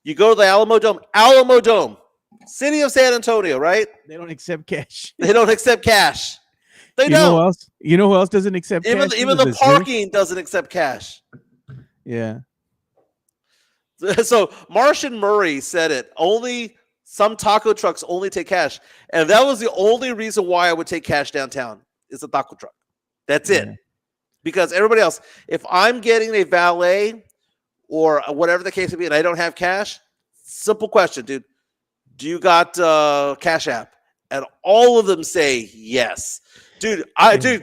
You go to the Alamo Dome, city of San Antonio, right? They don't accept cash. They don't accept cash. They don't. You know who else doesn't accept cash? Even the parking doesn't accept cash. Yeah. So Martian Murray said it. Only some taco trucks only take cash. And that was the only reason why I would take cash downtown is a taco truck. That's it. Because everybody else, if I'm getting a valet or whatever the case may be and I don't have cash, simple question, dude. Do you got Cash App? And all of them say yes. Dude,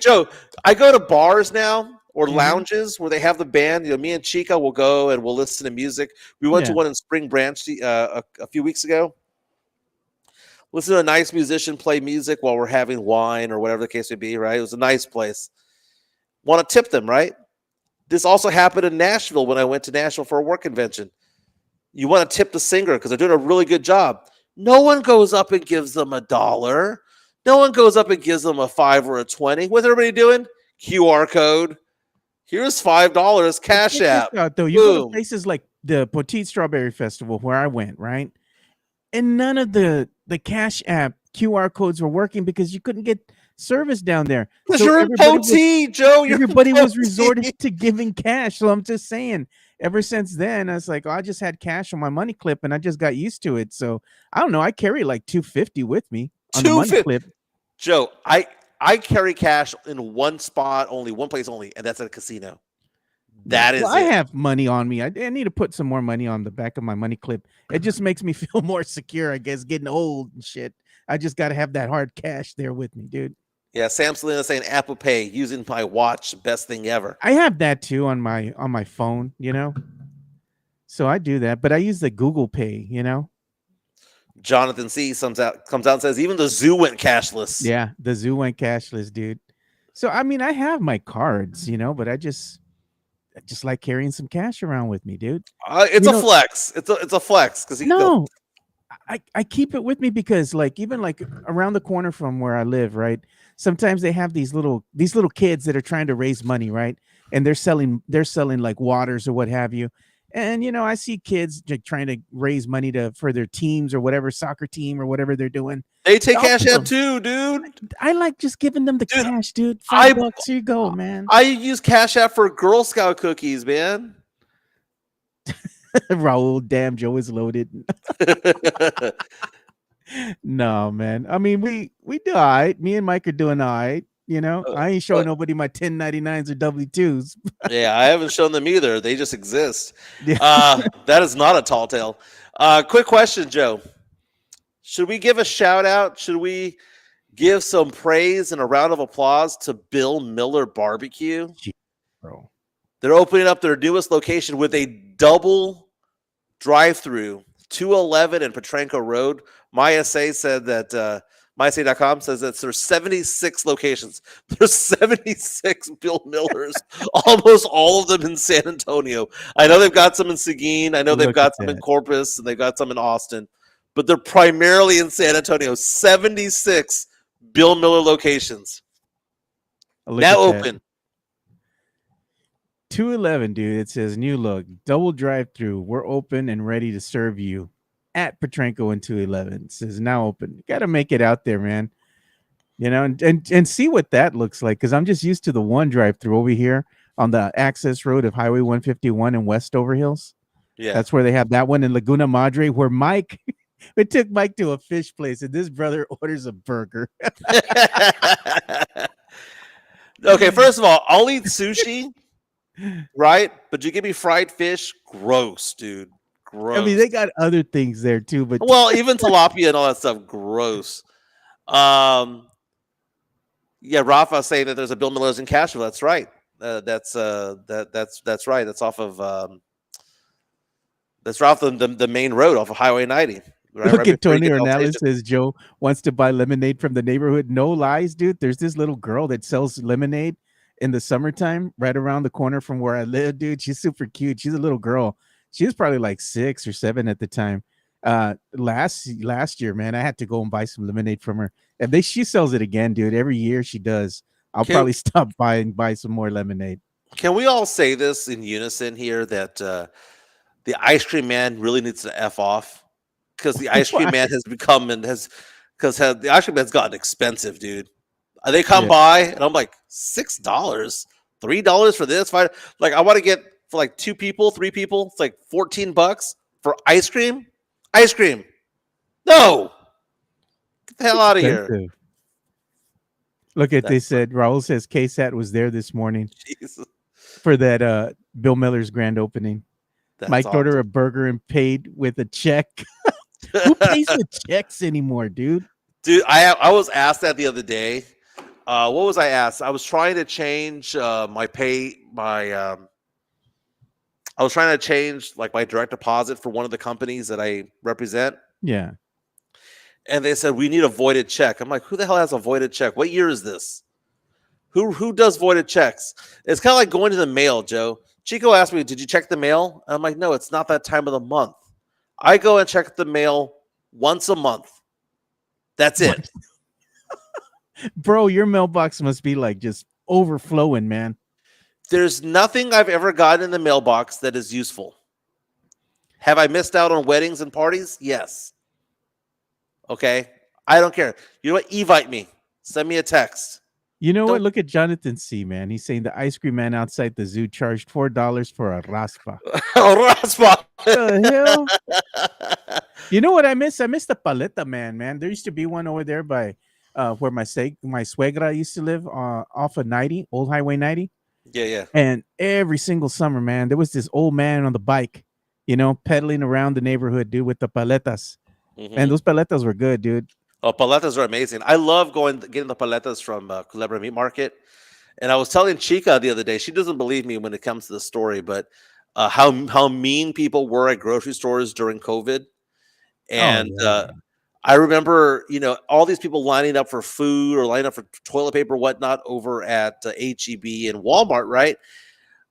Joe, I go to bars now or lounges where they have the band. Me and Chica will go and we'll listen to music. We went to one in Spring Branch a few weeks ago. Listen to a nice musician play music while we're having wine or whatever the case may be, right? It was a nice place. Want to tip them, right? This also happened in Nashville when I went to Nashville for a work convention. You want to tip the singer because they're doing a really good job. No one goes up and gives them $1. No one goes up and gives them a $5 or a $20. What's everybody doing? QR code. Here's $5, Cash App. Though you go to places like the Petite Strawberry Festival where I went, right? And none of the Cash App QR codes were working because you couldn't get service down there. Because you're in Petite, Joe. Everybody was resorted to giving cash. So I'm just saying, ever since then, I was like, I just had cash on my money clip and I just got used to it. So I don't know. I carry like $250 with me on the money clip. Joe, I carry cash in one spot only, one place only, and that's at a casino. That is I have money on me. I need to put some more money on the back of my money clip. It just makes me feel more secure, I guess, getting old and shit. I just got to have that hard cash there with me, dude. Yeah, Sam Selena saying Apple Pay using my watch, best thing ever. I have that too on my phone, So I do that, but I use the Google Pay, Jonathan C comes out and says even the zoo went cashless. Yeah, the zoo went cashless, dude. So I mean, I have my cards, but I just like carrying some cash around with me, dude. It's a flex. It's a flex because I keep it with me because even around the corner from where I live, right? Sometimes they have these little kids that are trying to raise money, right? And they're selling like waters or what have you. And I see kids trying to raise money for their teams or whatever, soccer team or whatever they're doing. They take I'll Cash give App 'em. too, dude. I like just giving them the Dude, cash, dude. I- $5, here you go, man. I use Cash App for Girl Scout cookies, man. Raul, damn, Joe is loaded. No, man. I mean, we do all right. Me and Mike are doing all right. I ain't showing nobody my 1099s or W2s. Yeah, I haven't shown them either. They just exist. Yeah. That is not a tall tale. Quick question, Joe. Should we give a shout out? Should we give some praise and a round of applause to Bill Miller Barbecue? Bro. They're opening up their newest location with a double drive-through, 211 and Petrenko Road. MySA said that MySA.com says that there's 76 locations. There's 76 Bill Millers, almost all of them in San Antonio. I know they've got some in Seguin. I know they've got some in Corpus, and they've got some in Austin. But they're primarily in San Antonio. 76 Bill Miller locations. Now open. 211, dude. It says new look, double drive-through. We're open and ready to serve you at Petrenko and 211. It says now open. You got to make it out there, man. And see what that looks like, because I'm just used to the one drive-through over here on the access road of Highway 151 in Westover Hills. Yeah, that's where they have that one in Laguna Madre, where Mike. We took Mike to a fish place, and this brother orders a burger. Okay, first of all, I'll eat sushi, right? But you give me fried fish, gross, dude. Gross. I mean, they got other things there too, but well, even tilapia and all that stuff, gross. Yeah, Rafa saying that there's a Bill Miller's in Cashville. That's right. That's right. That's off of that's off the main road off of Highway 90. Look at Tony Ornelas says Joe wants to buy lemonade from the neighborhood. No lies, dude. There's this little girl that sells lemonade in the summertime right around the corner from where I live, dude. She's super cute. She's a little girl. She was probably like 6 or 7 at the time. Last year, man, I had to go and buy some lemonade from her. And she sells it again, dude. Every year she does. I'll probably stop by and buy some more lemonade. Can we all say this in unison here that the ice cream man really needs to F off? Because the ice cream man has become the ice cream man's gotten expensive, dude. They come by and I'm like $6, $3 for this. I want to get for like 2 people, 3 people. It's like $14 for ice cream. Ice cream, no, get the hell out of here. Look at they said Raul says KSAT was there this morning Jesus. For that Bill Miller's grand opening. Mike ordered a burger and paid with a check. Who pays with checks anymore, dude? Dude, I was asked that the other day. What was I asked? I was trying to change I was trying to change like my direct deposit for one of the companies that I represent. Yeah. And they said we need a voided check. I'm like, who the hell has a voided check? What year is this? Who does voided checks? It's kind of like going to the mail, Joe. Chico asked me, did you check the mail? And I'm like, no, it's not that time of the month. I go and check the mail once a month. That's it. Bro, your mailbox must be like just overflowing, man. There's nothing I've ever gotten in the mailbox that is useful. Have I missed out on weddings and parties? Yes. Okay. I don't care. You know what? Evite me. Send me a text. You know what? Look at Jonathan C, man. He's saying the ice cream man outside the zoo charged $4 for a raspa. Raspa. The hell? You know what I miss? I miss the paleta man. There used to be one over there by where my suegra used to live off of 90, Old Highway 90. Yeah. And every single summer, man, there was this old man on the bike, pedaling around the neighborhood, dude, with the paletas. Mm-hmm. And those paletas were good, dude. Oh, paletas are amazing. I love getting the paletas from Culebra Meat Market. And I was telling Chica the other day, she doesn't believe me when it comes to the story, but how mean people were at grocery stores during COVID. And I remember, all these people lining up for food or lining up for toilet paper, whatnot, over at H-E-B and Walmart, right?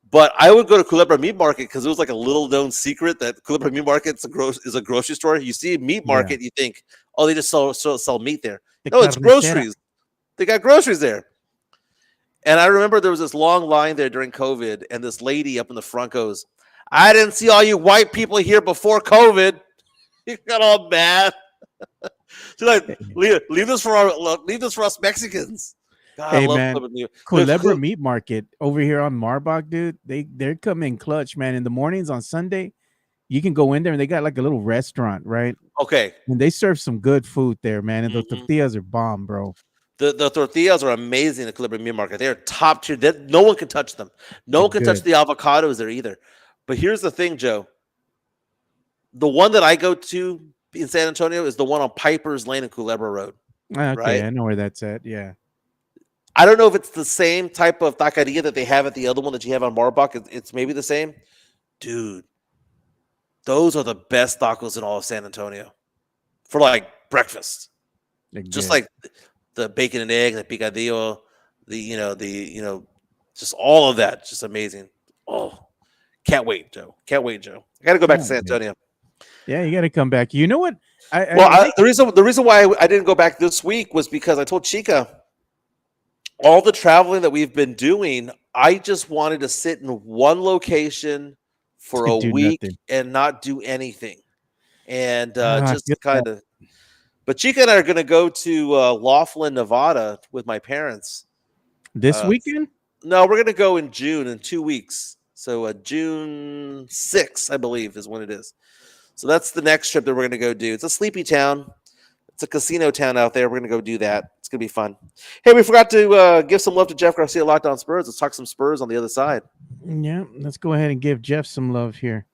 But I would go to Culebra Meat Market because it was like a little known secret that Culebra Meat Market is a grocery store. You see meat market, you think, oh, they just sell meat there. No, it's groceries. They got groceries there. And I remember there was this long line there during COVID, and this lady up in the front goes, I didn't see all you white people here before COVID. He got all mad. She's like, leave this for us Mexicans. God, Hey I love man, Culebra meat. Culebra Meat Market over here on Marbach, dude. They're coming clutch, man. In the mornings on Sunday, you can go in there and they got like a little restaurant, right? Okay. And they serve some good food there, man. And the Mhm. tortillas are bomb, bro. The tortillas are amazing at Culebra Meat Market. They're top tier. No one can touch them. No one can touch the avocados there either. But here's the thing, Joe. The one that I go to in San Antonio is the one on Piper's Lane and Culebra Road. Okay, right? I know where that's at. Yeah. I don't know if it's the same type of taqueria that they have at the other one that you have on Marbach. It's maybe the same. Dude, those are the best tacos in all of San Antonio for like breakfast. Just like the bacon and egg, the picadillo, just all of that. Just amazing. Oh, can't wait, Joe. Can't wait, Joe. I got to go back to San Antonio. Yeah, you got to come back. You know what? The reason why I didn't go back this week was because I told Chica all the traveling that we've been doing, I just wanted to sit in one location for a week and not do anything. And just kind of. But Chica and I are going to go to Laughlin, Nevada with my parents. This weekend? No, we're going to go in June, in 2 weeks. So June 6th, I believe, is when it is. So that's the next trip that we're going to go do. It's a sleepy town. It's a casino town out there. We're going to go do that. It's going to be fun. Hey, we forgot to give some love to Jeff Garcia, Locked On Spurs. Let's talk some Spurs on the other side. Yeah, let's go ahead and give Jeff some love here.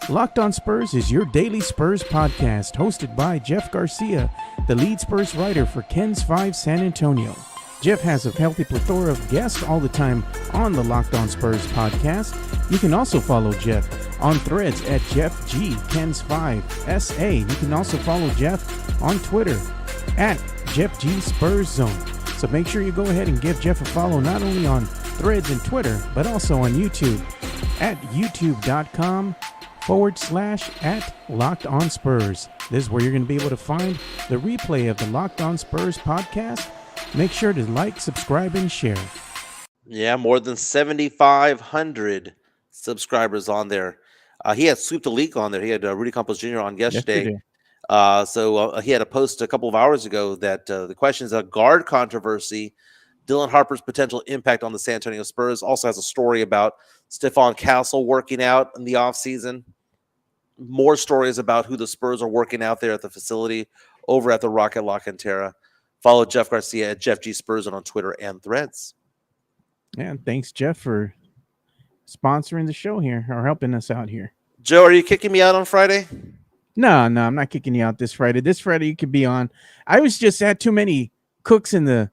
Locked On Spurs is your daily Spurs podcast, hosted by Jeff Garcia, the lead Spurs writer for Ken's 5 San Antonio. Jeff has a healthy plethora of guests all the time on the Locked On Spurs podcast. You can also follow Jeff on Threads at Jeff G Ken's 5 SA. You can also follow Jeff on Twitter at Jeff G Spurs Zone. So make sure you go ahead and give Jeff a follow not only on Threads and Twitter, but also on YouTube at youtube.com/@Locked On Spurs. This is where you're going to be able to find the replay of the Locked On Spurs podcast. Make sure to like, subscribe, and share. Yeah, more than 7,500 subscribers on there. He had Sweep the League on there. He had Rudy Campos Jr. on yesterday. So he had a post a couple of hours ago that the question is a guard controversy. Dylan Harper's potential impact on the San Antonio Spurs. Also has a story about Stephon Castle working out in the offseason. More stories about who the Spurs are working out there at the facility over at the Rocket La Cantera. Follow Jeff Garcia at Jeff G Spurs on Twitter and Threads. Yeah, thanks, Jeff, for sponsoring the show here or helping us out here. Joe, are you kicking me out on Friday? No, I'm not kicking you out this Friday. This Friday you could be on. I was just had too many cooks in the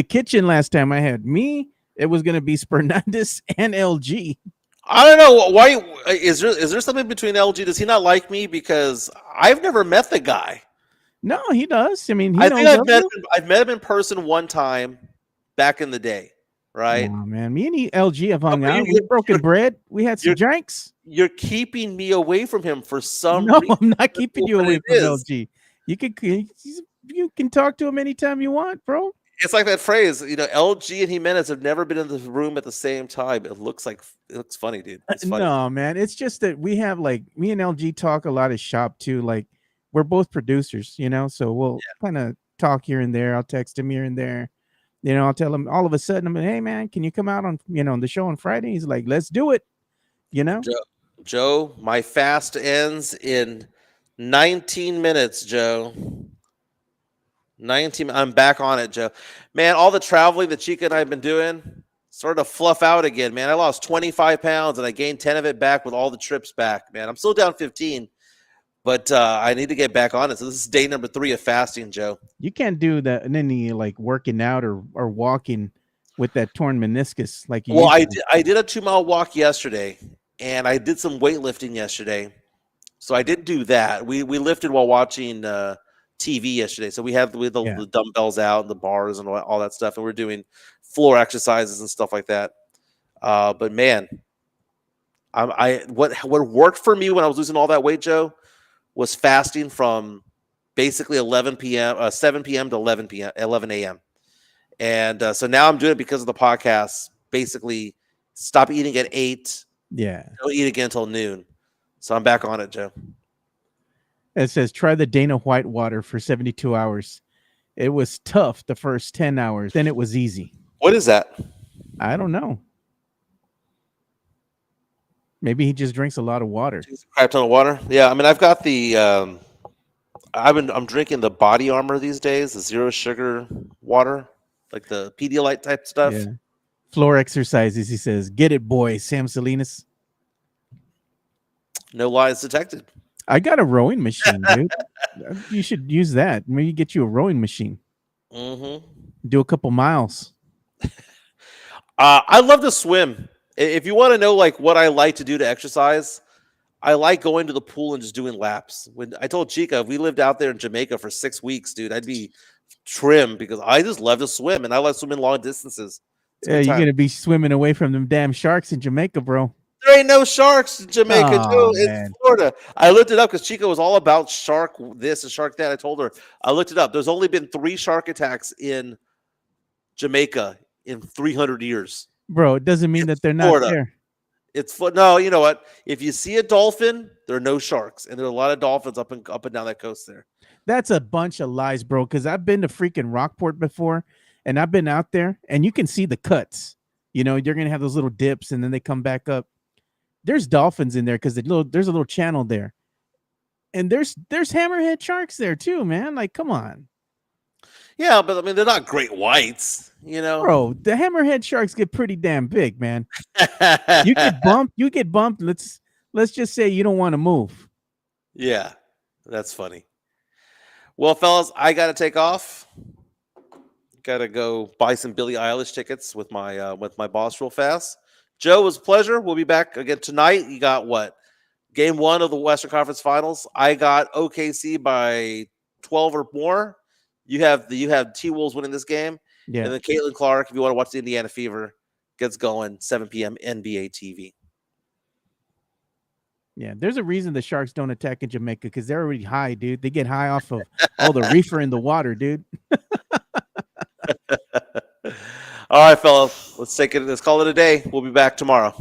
kitchen last time. I had me. It was going to be Spernandez and LG. I don't know why. Is there something between LG? Does he not like me? Because I've never met the guy. No, he does. I mean, I've met him in person one time back in the day, right? Oh, man, me and LG have hung out. We broken bread. We had some drinks. You're keeping me away from him for some reason. No, I'm not keeping you away from LG. You can talk to him anytime you want, bro. It's like that phrase, LG and Jimenez have never been in the room at the same time. It looks funny, dude. It's funny. No, man. It's just that we have me and LG talk a lot of shop too. Like we're both producers, so we'll kind of talk here and there. I'll text him here and there. I'll tell him all of a sudden, hey man, can you come out on, the show on Friday? He's like, let's do it. Joe, my fast ends in 19 minutes, Joe. 19. I'm back on it, Joe. Man, all the traveling that Chica and I have been doing started to fluff out again, man. I lost 25 pounds and I gained 10 of it back with all the trips back, man. I'm still down 15, but I need to get back on it. So this is day number 3 of fasting, Joe. You can't do that and then you working out or walking with that torn meniscus like you. Well, I did a 2-mile walk yesterday, and I did some weightlifting yesterday. So I did do that. We lifted while watching TV yesterday. So we had the dumbbells out and the bars and all that stuff, and we're doing floor exercises and stuff like that. But man, what worked for me when I was losing all that weight, Joe, was fasting from basically 7 p.m. to 11 a.m. And so now I'm doing it because of the podcast. Basically, stop eating at 8, Yeah. Don't eat again until noon. So I'm back on it, Joe. It says try the Dana White water for 72 hours. It was tough the first 10 hours. Then it was easy. What is that? I don't know. Maybe he just drinks a lot of water. Crap ton of water. Yeah, I mean, I've got the. I'm drinking the Body Armor these days, the zero sugar water, like the Pedialyte type stuff. Yeah. Floor exercises, he says. Get it, boy, Sam Salinas. No lies detected. I got a rowing machine, dude. You should use that. Maybe get you a rowing machine. Mm-hmm. Do a couple miles. I love to swim. If you want to know like what I like to do to exercise, I like going to the pool and just doing laps. When I told Chica, if we lived out there in Jamaica for 6 weeks, dude, I'd be trim because I just love to swim and I like swimming long distances. Yeah, you're gonna be swimming away from them damn sharks in Jamaica, bro. There ain't no sharks in Jamaica, Oh, dude. man. It's Florida. I looked it up because Chica was all about shark this and shark that. I told her I looked it up. There's only been 3 shark attacks in Jamaica in 300 years. Bro, it doesn't mean that they're Florida. not there. No, you know what? If you see a dolphin, there are no sharks, and there are a lot of dolphins up and down that coast there. That's a bunch of lies, bro. Because I've been to freaking Rockport before, and I've been out there, and you can see the cuts. You know, you're gonna have those little dips, and then they come back up. There's dolphins in there because there's a little channel there, and there's hammerhead sharks there too, man. Like, come on, Yeah, but I mean, they're not great whites, you know. bro. The hammerhead sharks get pretty damn big, man. You get bumped. You get bumped. Let's just say you don't want to move. Yeah, that's funny. Well, fellas, I got to take off. Got to go buy some Billie Eilish tickets with my boss real fast. Joe, it was a pleasure. We'll be back again tonight. You got what? Game 1 of the Western Conference Finals. I got OKC by 12 or more. You have T-Wolves winning this game. Yeah. And then Caitlin Clark, if you want to watch the Indiana Fever, gets going 7 p.m. NBA TV. Yeah, there's a reason the sharks don't attack in Jamaica because they're already high, dude. They get high off of all the reefer in the water, dude. All right, fellas. Let's call it a day. We'll be back tomorrow.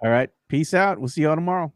All right. Peace out. We'll see y'all tomorrow.